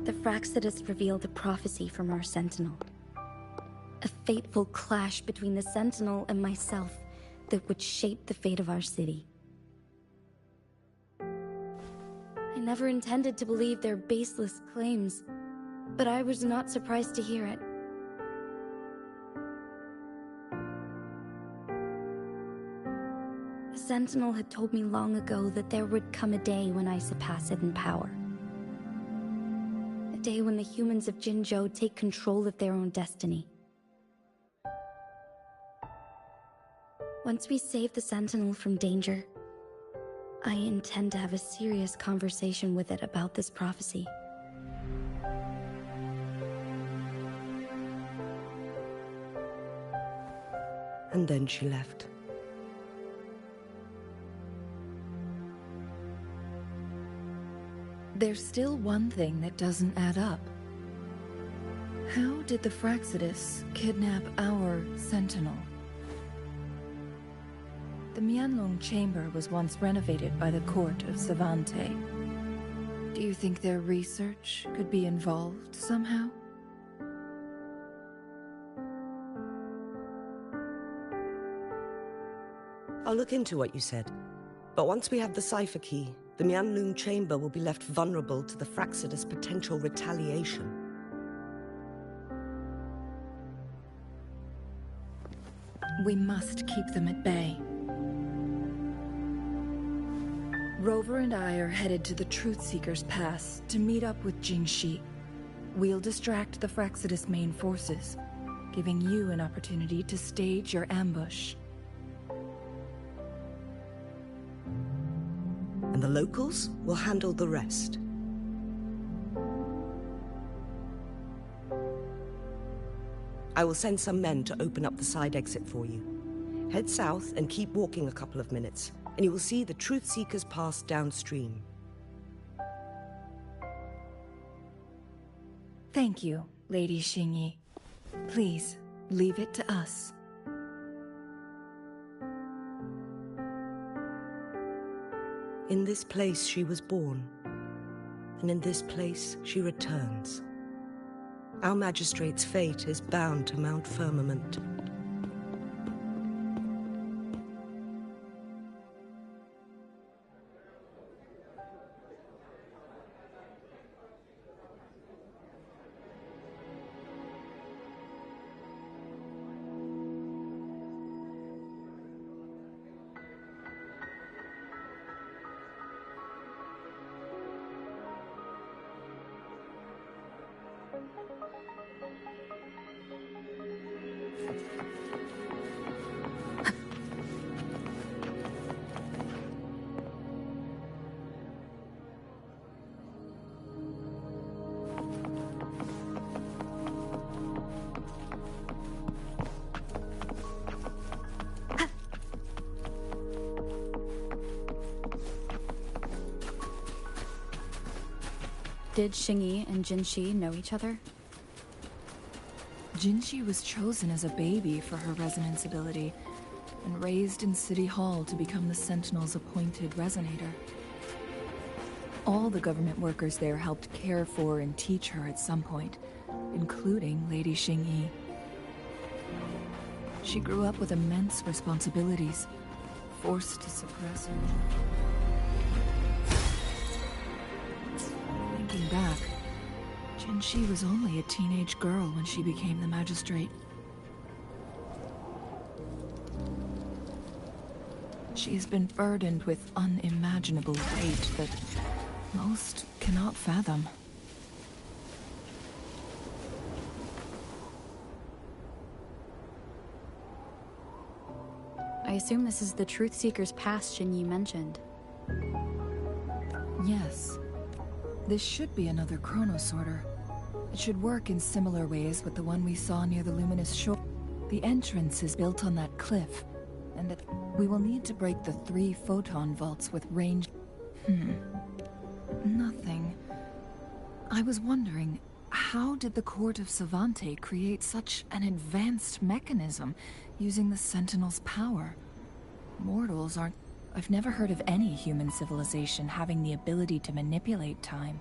the Fraxidus revealed a prophecy from our Sentinel. A fateful clash between the Sentinel and myself that would shape the fate of our city. I never intended to believe their baseless claims, but I was not surprised to hear it. The Sentinel had told me long ago that there would come a day when I surpass it in power. A day when the humans of Jinzhou take control of their own destiny. Once we save the Sentinel from danger, I intend to have a serious conversation with it about this prophecy. And then she left. There's still one thing that doesn't add up. How did the Fraxidus kidnap our Sentinel? The Mianlung Chamber was once renovated by the court of Savante. Do you think their research could be involved somehow? I'll look into what you said. But once we have the cipher key, the Mianlung Chamber will be left vulnerable to the Fraxidus' potential retaliation. We must keep them at bay. Rover and I are headed to the Truth Seeker's Pass to meet up with Jingxi. We'll distract the Fraxidus' main forces, giving you an opportunity to stage your ambush. And the locals will handle the rest. I will send some men to open up the side exit for you. Head south and keep walking a couple of minutes, and you will see the Truth Seeker's Pass downstream. Thank you, Lady Xingyi. Please, leave it to us. In this place she was born, and in this place she returns. Our magistrate's fate is bound to Mount Firmament. Did Xingyi and Jinxi know each other? Jinxi was chosen as a baby for her resonance ability, and raised in City Hall to become the Sentinel's appointed resonator. All the government workers there helped care for and teach her at some point, including Lady Xingyi. She grew up with immense responsibilities, forced to suppress her. Thinking back, Jinxi was only a teenage girl when she became the magistrate. She has been burdened with unimaginable weight that most cannot fathom. I assume this is the Truth Seeker's past Xingyi mentioned. Yes. This should be another chronosorter. It should work in similar ways with the one we saw near the luminous shore. The entrance is built on that cliff, and we will need to break the 3 photon vaults with range. Nothing. I was wondering, how did the Court of Savante create such an advanced mechanism using the Sentinel's power? Mortals aren't... I've never heard of any human civilization having the ability to manipulate time.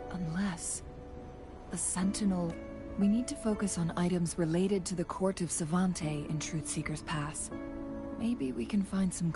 Unless... the Sentinel... We need to focus on items related to the Court of Savante in Truthseeker's Pass. Maybe we can find some...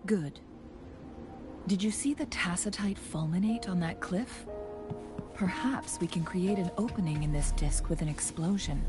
Good. Did you see the tacitite fulminate on that cliff? Perhaps we can create an opening in this disk with an explosion.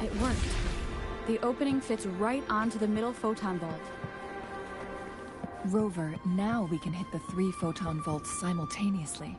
It worked. The opening fits right onto the middle photon vault. Rover, now we can hit the 3 photon vaults simultaneously.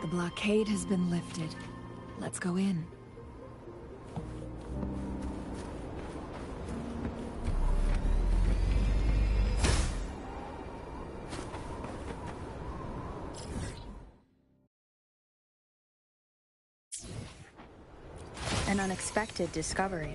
The blockade has been lifted. Let's go in. An unexpected discovery.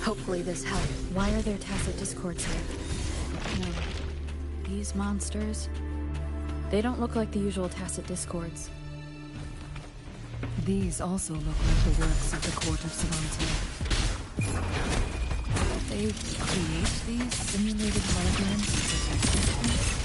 Hopefully this helps. Why are there tacit discords here? No. These monsters... They don't look like the usual tacit discords. These also look like the works of the court of Savante. They create these simulated holograms to protect us.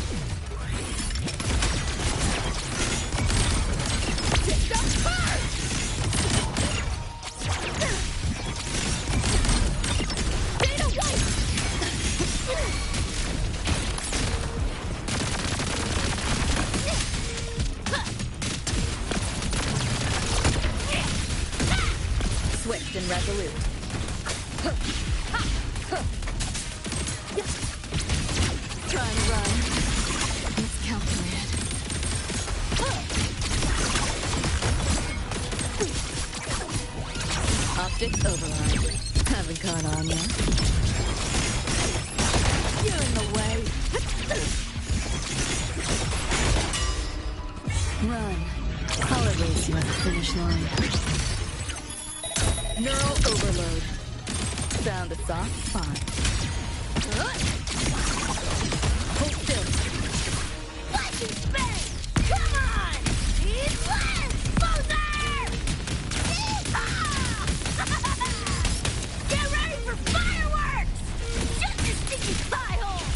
Swift and resolute. Try and run. It's calculated. Optics override. Haven't caught on yet. You're in the way. Run. I'll erase you at the finish line. Neural overload. Found a soft spot. Hold still. Lightning spin! Come on! It's left! Bowser! Yeehaw! Get ready for fireworks! Shut your sticky pie hole!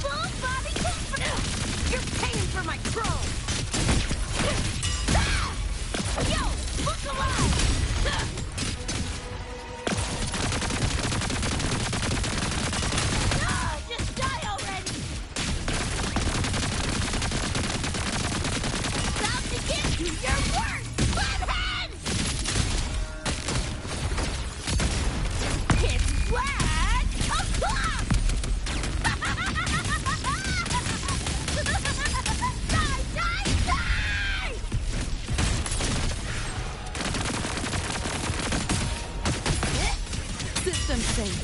Full body comfort! You're paying for my chrome! Yo! Look alive! Just die already! About to give you your worst butthead! It's black o'clock! Die, die, die! System safe.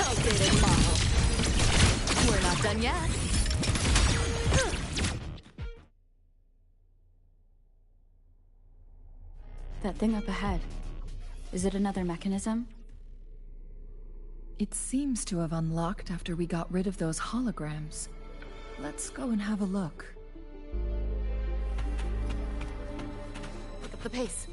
Outdated model. We're not done yet. That thing up ahead. Is it another mechanism? It seems to have unlocked after we got rid of those holograms. Let's go and have a look. Pick up the pace.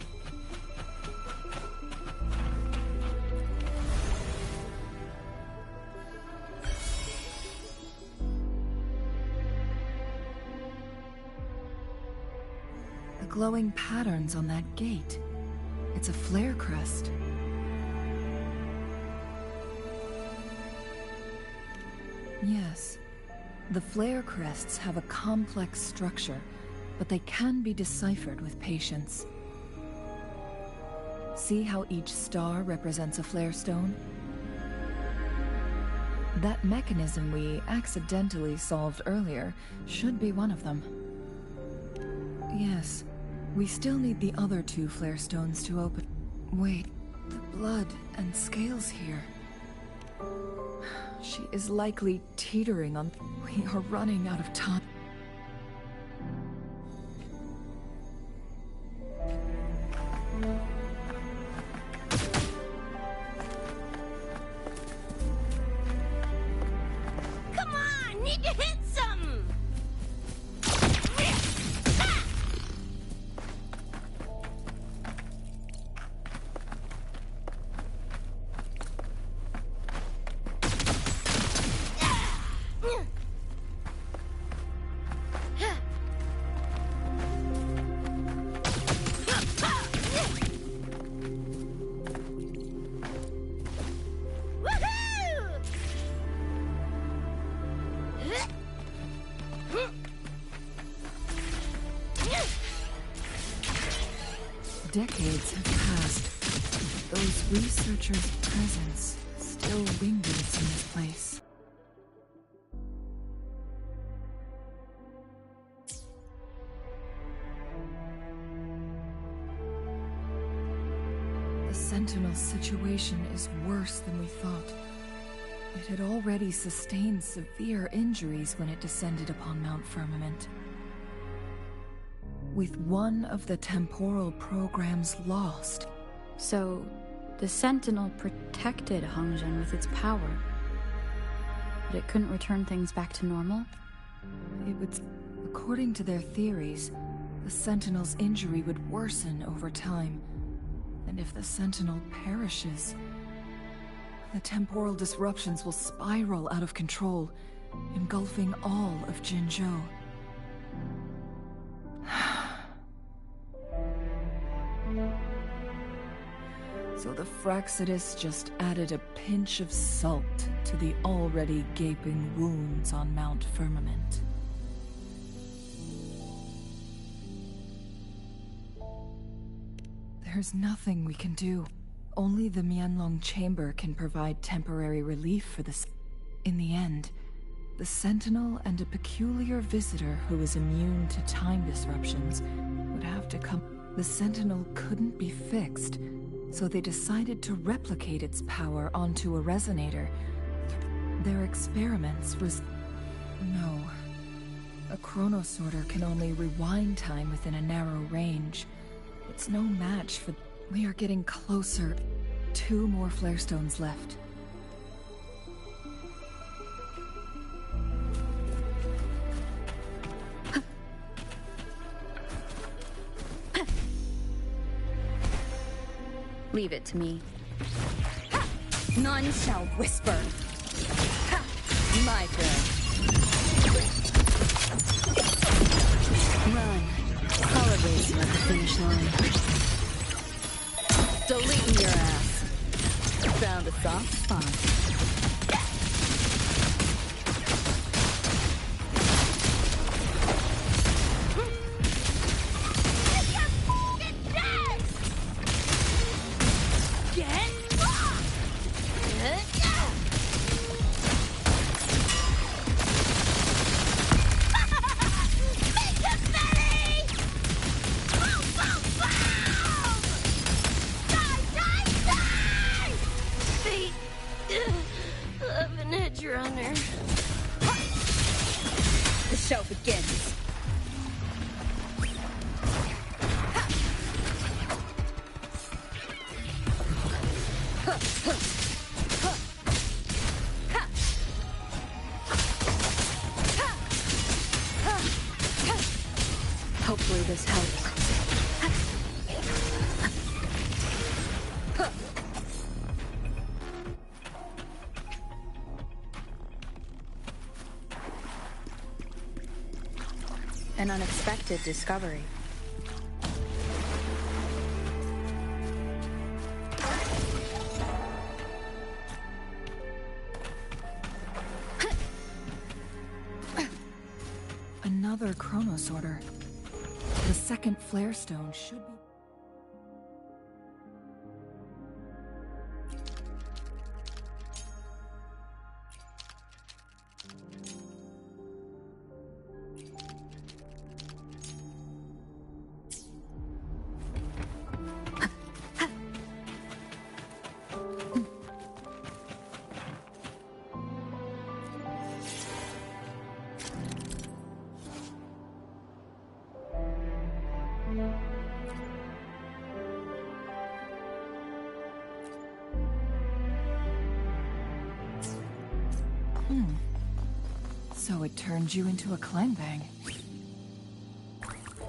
The glowing patterns on that gate. It's a flare crest. Yes. The flare crests have a complex structure, but they can be deciphered with patience. See how each star represents a flare stone? That mechanism we accidentally solved earlier should be one of them. Yes. We still need the other two flare stones to open. Wait, the blood and scales here. She is likely teetering on... We are running out of time. Come on! Need to hit something! Decades have passed. Those researchers' presence still lingers in this place. Sentinel's situation is worse than we thought. It had already sustained severe injuries when it descended upon Mount Firmament. With one of the temporal programs lost. So, the Sentinel protected Hongzhen with its power. But it couldn't return things back to normal? It would... According to their theories, the Sentinel's injury would worsen over time. And if the Sentinel perishes, the temporal disruptions will spiral out of control, engulfing all of Jinzhou. So the Fraxidus just added a pinch of salt to the already gaping wounds on Mount Firmament. There's nothing we can do. Only the Mianlong Chamber can provide temporary relief for this. In the end, the Sentinel and a peculiar visitor who is immune to time disruptions would have to come. The Sentinel couldn't be fixed, so they decided to replicate its power onto a resonator. Their experiments No. A chronosorter can only rewind time within a narrow range. It's no match for... We are getting closer. 2 more flare stones left. Leave it to me. None shall whisper. My turn. Run. I'll erase you at the finish line. Deleting your ass. Found a soft spot. Hopefully this helps. An unexpected discovery. Another chronosorter. The second flare stone should be... So it turned you into a clangbang.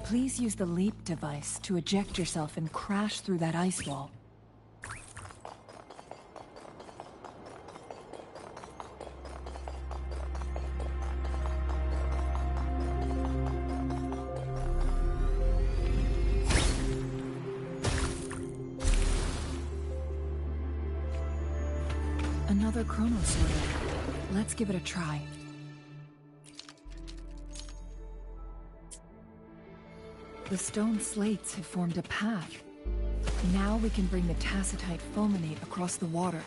Please use the leap device to eject yourself and crash through that ice wall. Another chronosorter. Let's give it a try. The stone slates have formed a path. Now we can bring the tacitite fulminate across the water.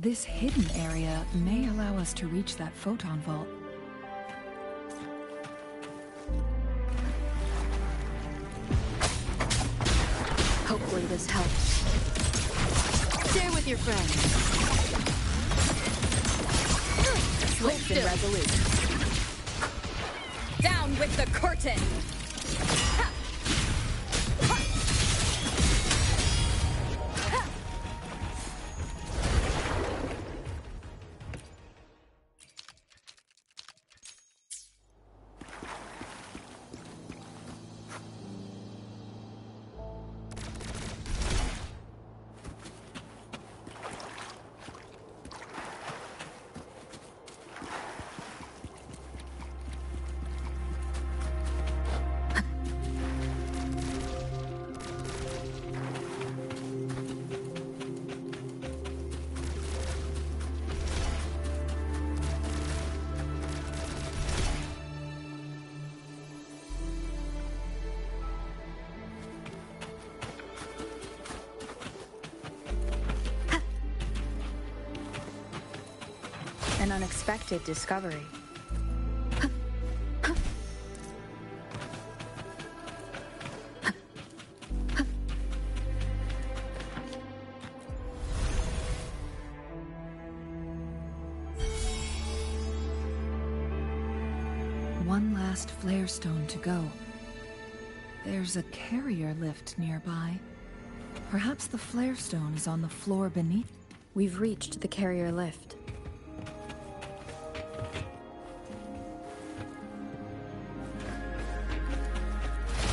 This hidden area may allow us to reach that photon vault. Hopefully this helps. Share with your friends. Swift and resolute. Down with the curtain! An unexpected discovery. One last flare stone to go. There's a carrier lift nearby. Perhaps the flare stone is on the floor beneath. We've reached the carrier lift.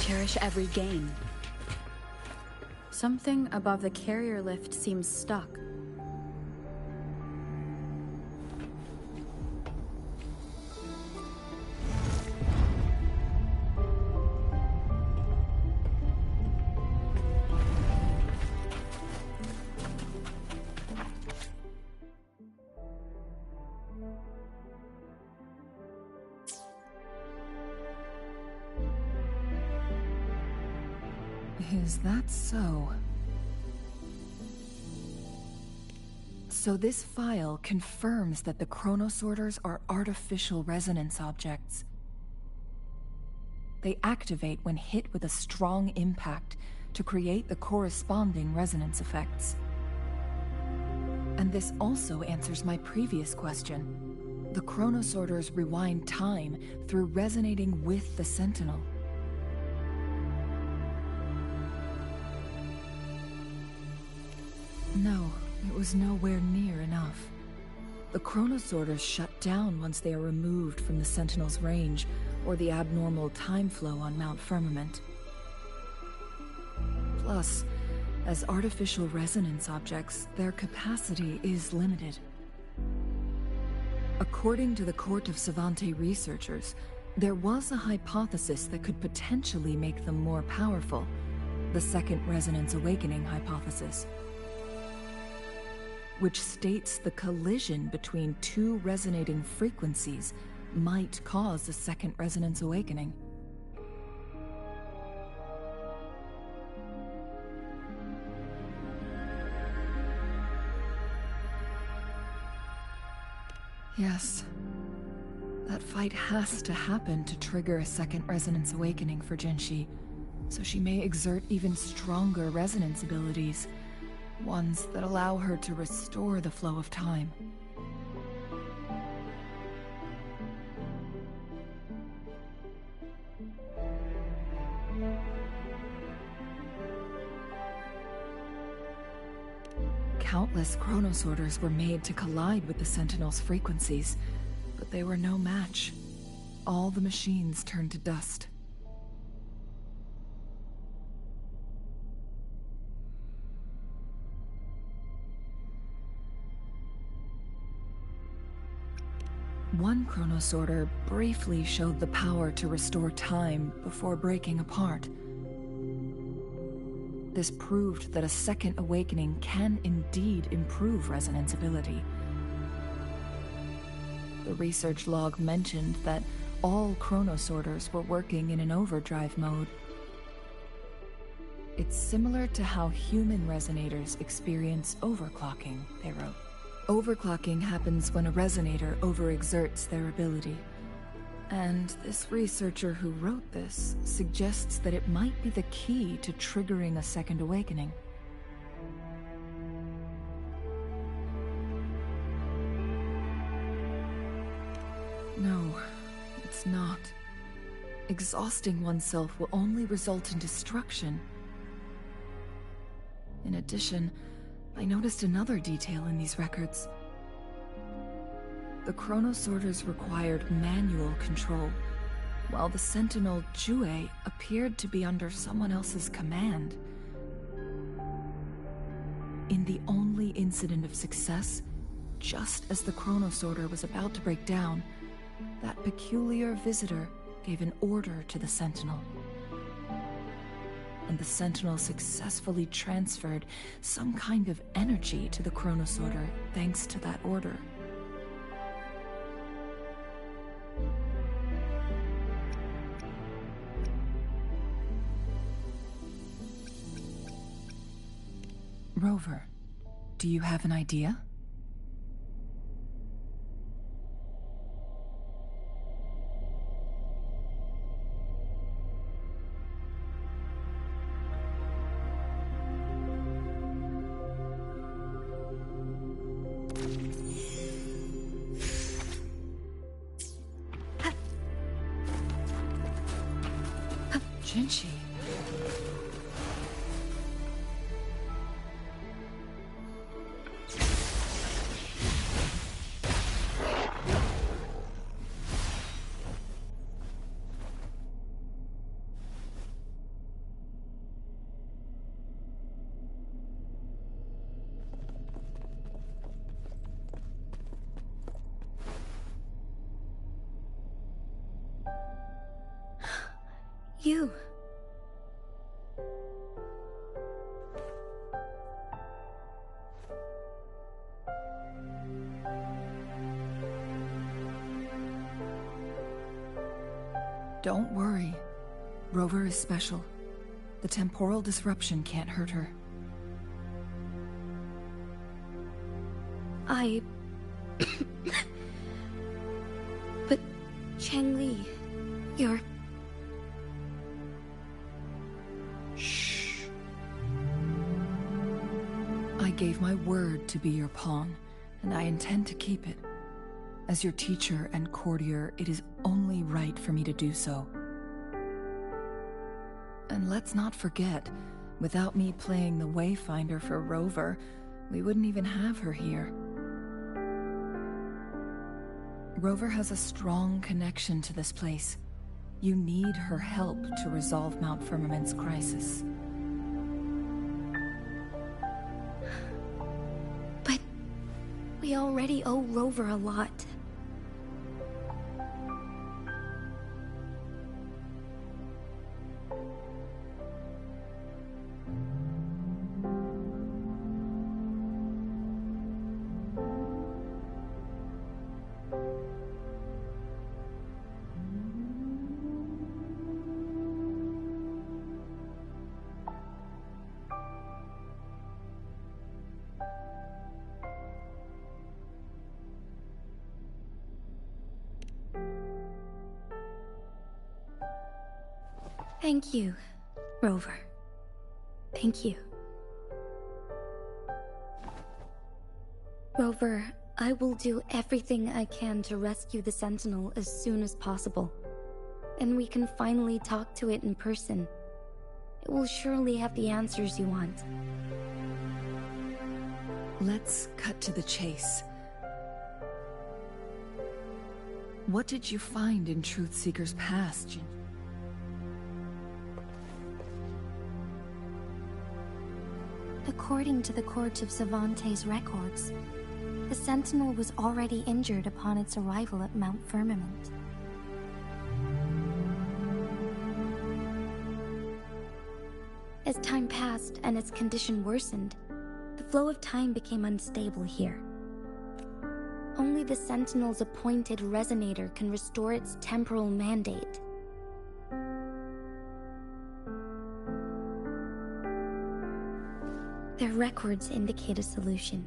Cherish every gain. Something above the carrier lift seems stuck. Is that so? So this file confirms that the chronosorters are artificial resonance objects. They activate when hit with a strong impact to create the corresponding resonance effects. And this also answers my previous question. The chronosorters rewind time through resonating with the Sentinel. No, it was nowhere near enough. The chronosorters shut down once they are removed from the Sentinel's range, or the abnormal time flow on Mount Firmament. Plus, as artificial resonance objects, their capacity is limited. According to the Court of Savante researchers, there was a hypothesis that could potentially make them more powerful, the Second Resonance Awakening hypothesis, which states the collision between two resonating frequencies might cause a second resonance awakening. Yes, that fight has to happen to trigger a second resonance awakening for Jinshi, so she may exert even stronger resonance abilities. Ones that allow her to restore the flow of time. Countless chronosorters were made to collide with the Sentinel's frequencies, but they were no match. All the machines turned to dust. One chronosorter briefly showed the power to restore time before breaking apart. This proved that a second awakening can indeed improve resonance ability. The research log mentioned that all chronosorters were working in an overdrive mode. It's similar to how human resonators experience overclocking, they wrote. Overclocking happens when a resonator overexerts their ability. And this researcher who wrote this suggests that it might be the key to triggering a second awakening. No, it's not. Exhausting oneself will only result in destruction. In addition, I noticed another detail in these records. The chronosorters required manual control, while the sentinel WuWA appeared to be under someone else's command. In the only incident of success, just as the chronosorter was about to break down, that peculiar visitor gave an order to the sentinel. And the sentinel successfully transferred some kind of energy to the chronosorter thanks to that order. Rover, do you have an idea? Jinshi. You. Don't worry. Rover is special. The temporal disruption can't hurt her. But Changli, you're... Shh. I gave my word to be your pawn, and I intend to keep it. As your teacher and courtier, it is only right for me to do so. And let's not forget, without me playing the Wayfinder for Rover, we wouldn't even have her here. Rover has a strong connection to this place. You need her help to resolve Mount Firmament's crisis. But we already owe Rover a lot. Thank you, Rover. Thank you. Rover, I will do everything I can to rescue the Sentinel as soon as possible. And we can finally talk to it in person. It will surely have the answers you want. Let's cut to the chase. What did you find in Truthseeker's past, Jin? According to the Court of Savante's records, the Sentinel was already injured upon its arrival at Mount Firmament. As time passed and its condition worsened, the flow of time became unstable here. Only the Sentinel's appointed resonator can restore its temporal mandate. Their records indicate a solution.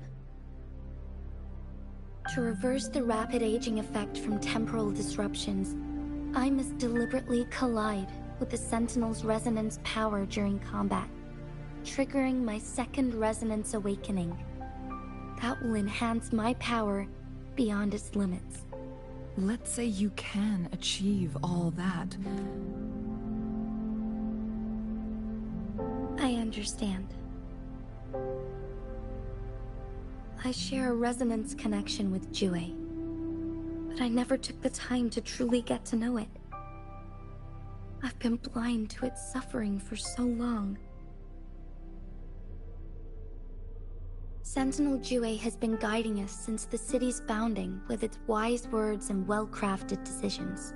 To reverse the rapid aging effect from temporal disruptions, I must deliberately collide with the Sentinel's resonance power during combat, triggering my second resonance awakening. That will enhance my power beyond its limits. Let's say you can achieve all that. I understand. I share a resonance connection with WuWA, but I never took the time to truly get to know it. I've been blind to its suffering for so long. Sentinel WuWA has been guiding us since the city's founding with its wise words and well-crafted decisions.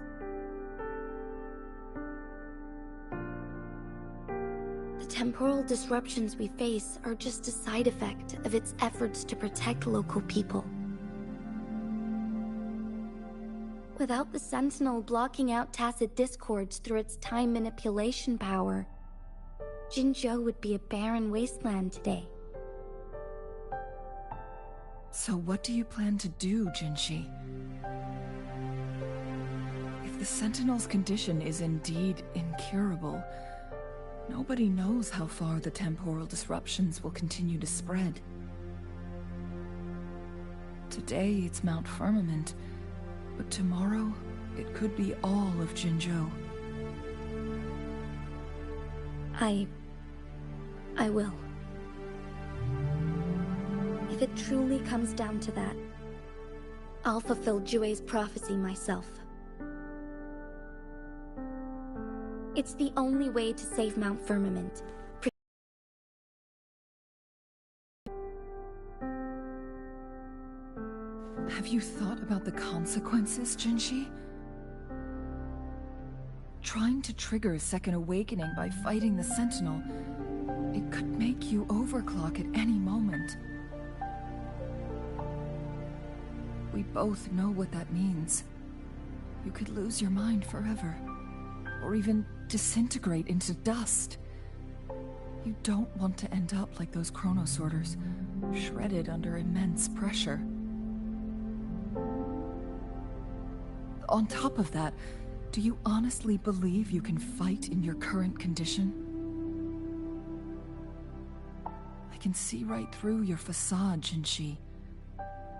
The temporal disruptions we face are just a side effect of its efforts to protect local people. Without the Sentinel blocking out tacit discords through its time manipulation power, Jinzhou would be a barren wasteland today. So what do you plan to do, Jinshi? If the Sentinel's condition is indeed incurable, nobody knows how far the temporal disruptions will continue to spread. Today it's Mount Firmament, but tomorrow it could be all of Jinzhou. I will. If it truly comes down to that, I'll fulfill WuWA's prophecy myself. It's the only way to save Mount Firmament. Have you thought about the consequences, Jinshi? Trying to trigger a second awakening by fighting the Sentinel, it could make you overclock at any moment. We both know what that means. You could lose your mind forever, or even disintegrate into dust. You don't want to end up like those chronosorters, shredded under immense pressure. On top of that, do you honestly believe you can fight in your current condition? I can see right through your facade, Jinshi.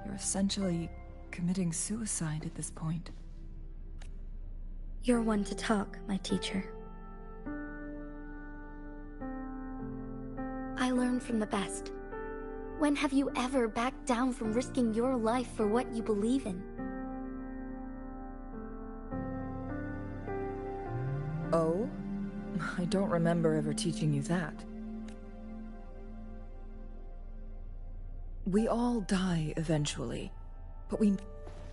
You're essentially committing suicide at this point. You're one to talk, my teacher. I learn from the best. When have you ever backed down from risking your life for what you believe in? Oh? I don't remember ever teaching you that. We all die eventually, but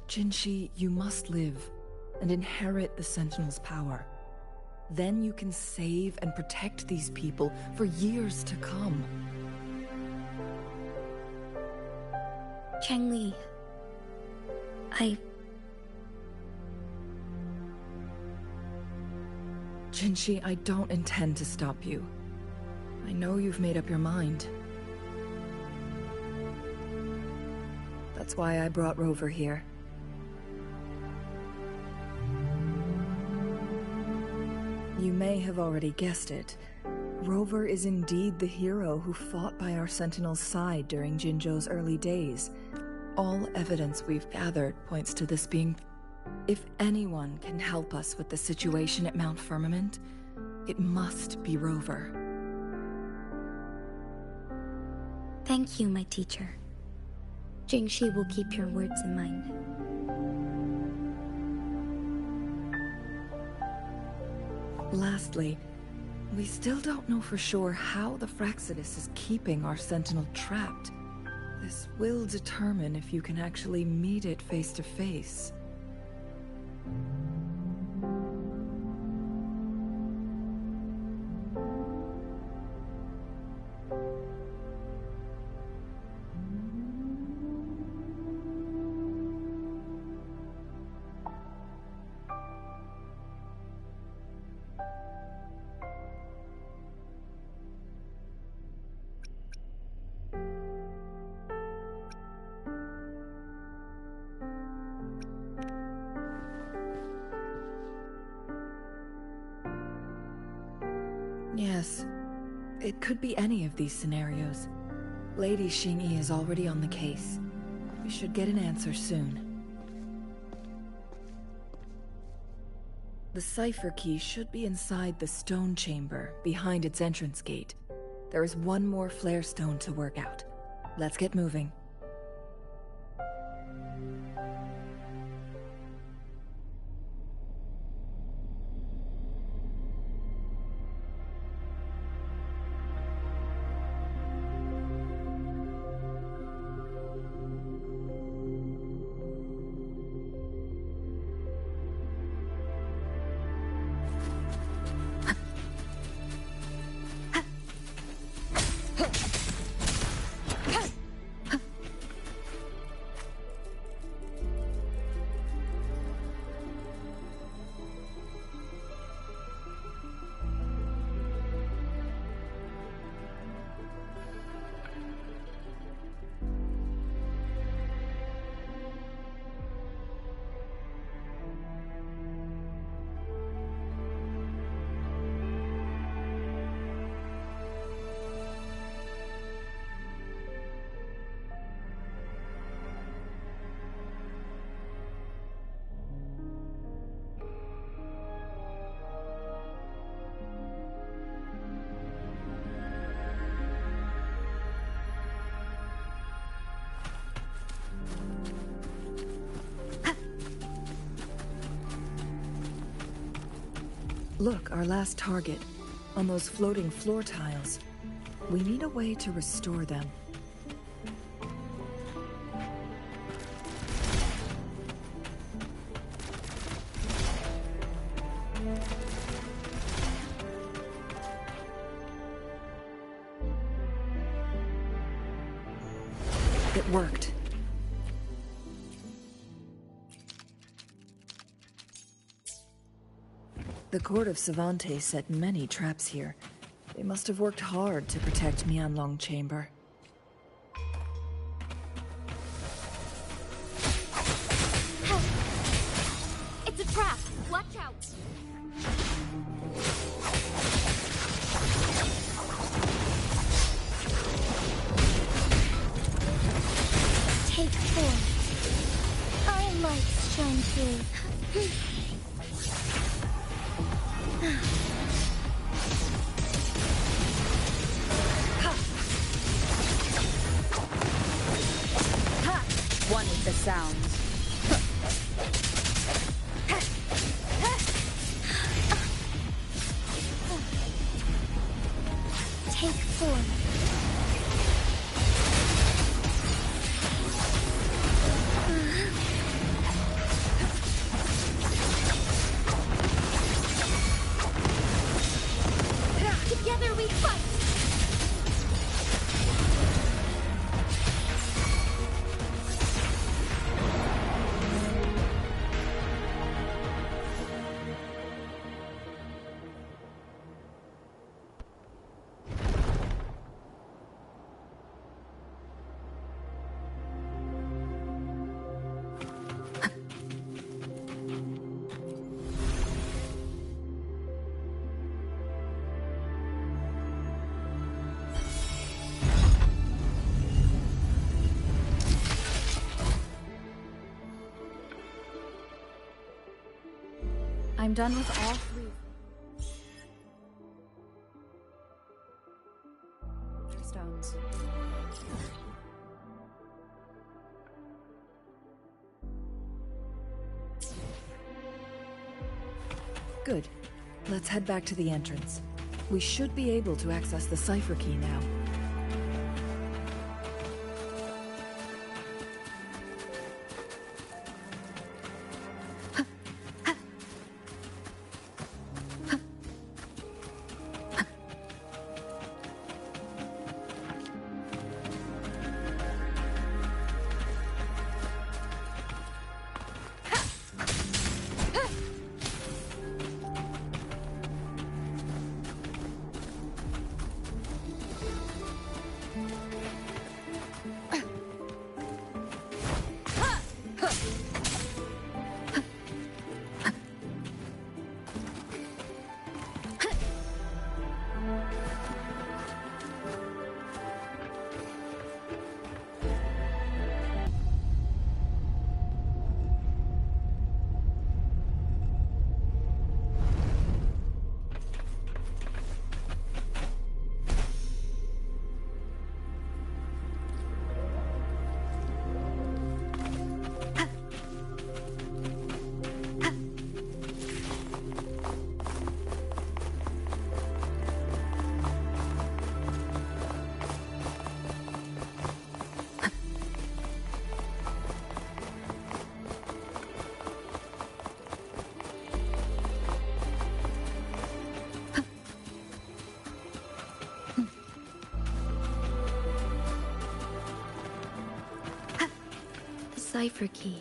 Jinshi, you must live and inherit the Sentinel's power. Then you can save and protect these people for years to come. Changli, Jinshi, I don't intend to stop you. I know you've made up your mind. That's why I brought Rover here. You may have already guessed it. Rover is indeed the hero who fought by our Sentinel's side during Jinzhou's early days. All evidence we've gathered points to this being... If anyone can help us with the situation at Mount Firmament, it must be Rover. thank you, my teacher. Jingxi will keep your words in mind. Lastly, we still don't know for sure how the Fraxidus is keeping our Sentinel trapped. This will determine if you can actually meet it face to face. It could be any of these scenarios. Lady Xingyi is already on the case. We should get an answer soon. The cipher key should be inside the stone chamber, behind its entrance gate. There is one more flare stone to work out. Let's get moving. Look, our last target. On those floating floor tiles. We need a way to restore them. It worked. The court of Savante set many traps here. They must have worked hard to protect Mianlong Chamber. It's a trap! Watch out! Take 4. Our lights shine through. One with the sounds. Take 4. Together we fight! I'm done with all 3 stones. Good. Let's head back to the entrance. We should be able to access the cipher key now. cipher key.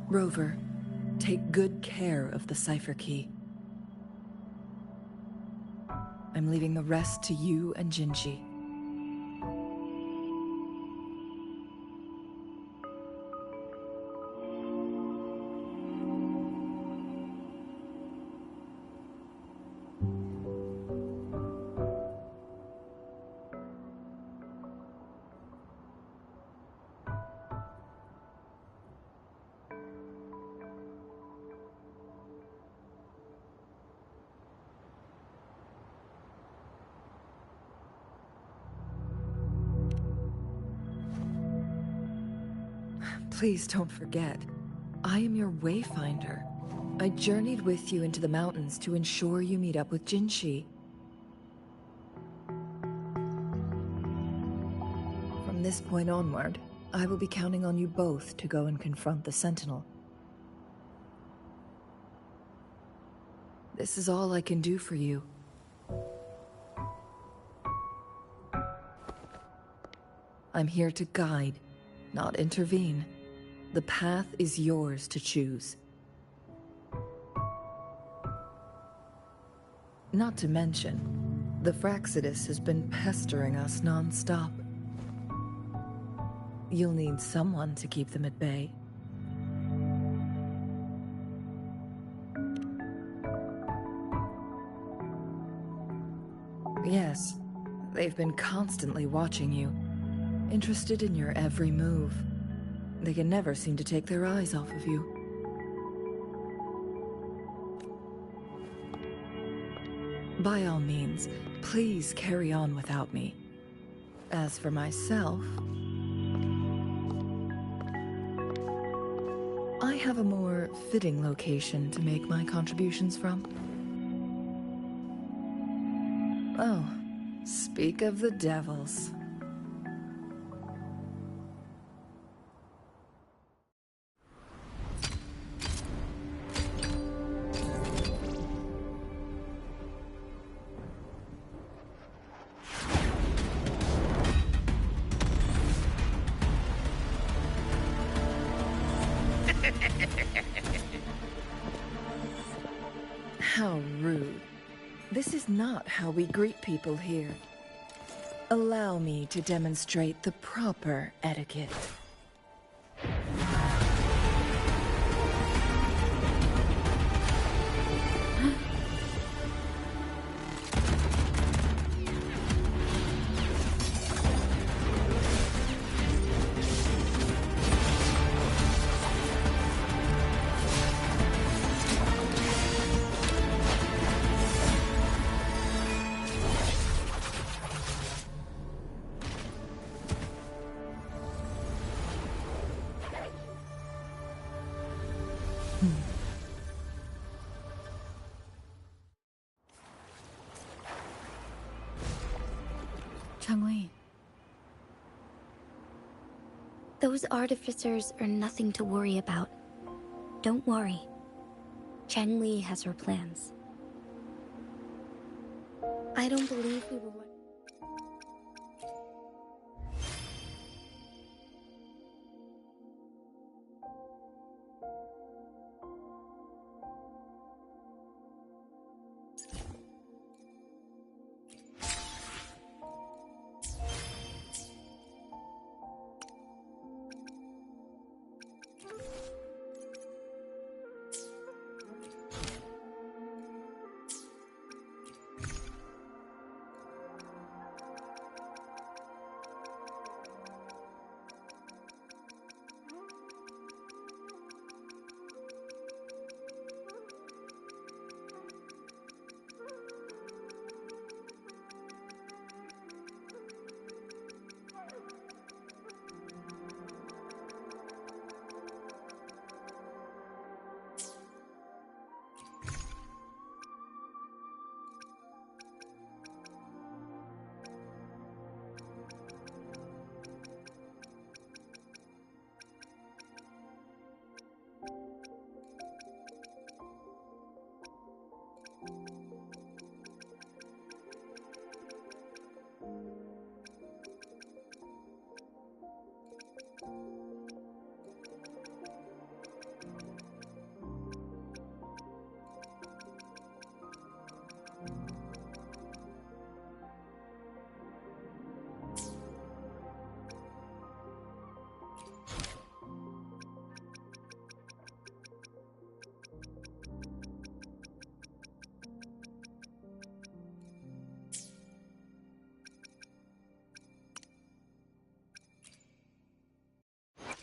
Rover, take good care of the cipher key. I'm leaving the rest to you and Jinji. Please don't forget, I am your wayfinder. I journeyed with you into the mountains to ensure you meet up with Jinshi. From this point onward, I will be counting on you both to go and confront the Sentinel. This is all I can do for you. I'm here to guide, not intervene. The path is yours to choose. Not to mention, the Fraxidus has been pestering us non-stop. You'll need someone to keep them at bay. Yes, they've been constantly watching you, interested in your every move. They can never seem to take their eyes off of you. By all means, please carry on without me. As for myself, I have a more fitting location to make my contributions from. Oh, speak of the devils. How rude. This is not how we greet people here. Allow me to demonstrate the proper etiquette. Changli. Those artificers are nothing to worry about. Don't worry. Changli has her plans. I don't believe we will...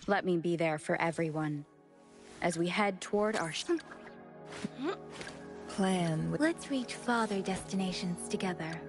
Let me be there for everyone as we head toward our plan with... Let's reach farther destinations together.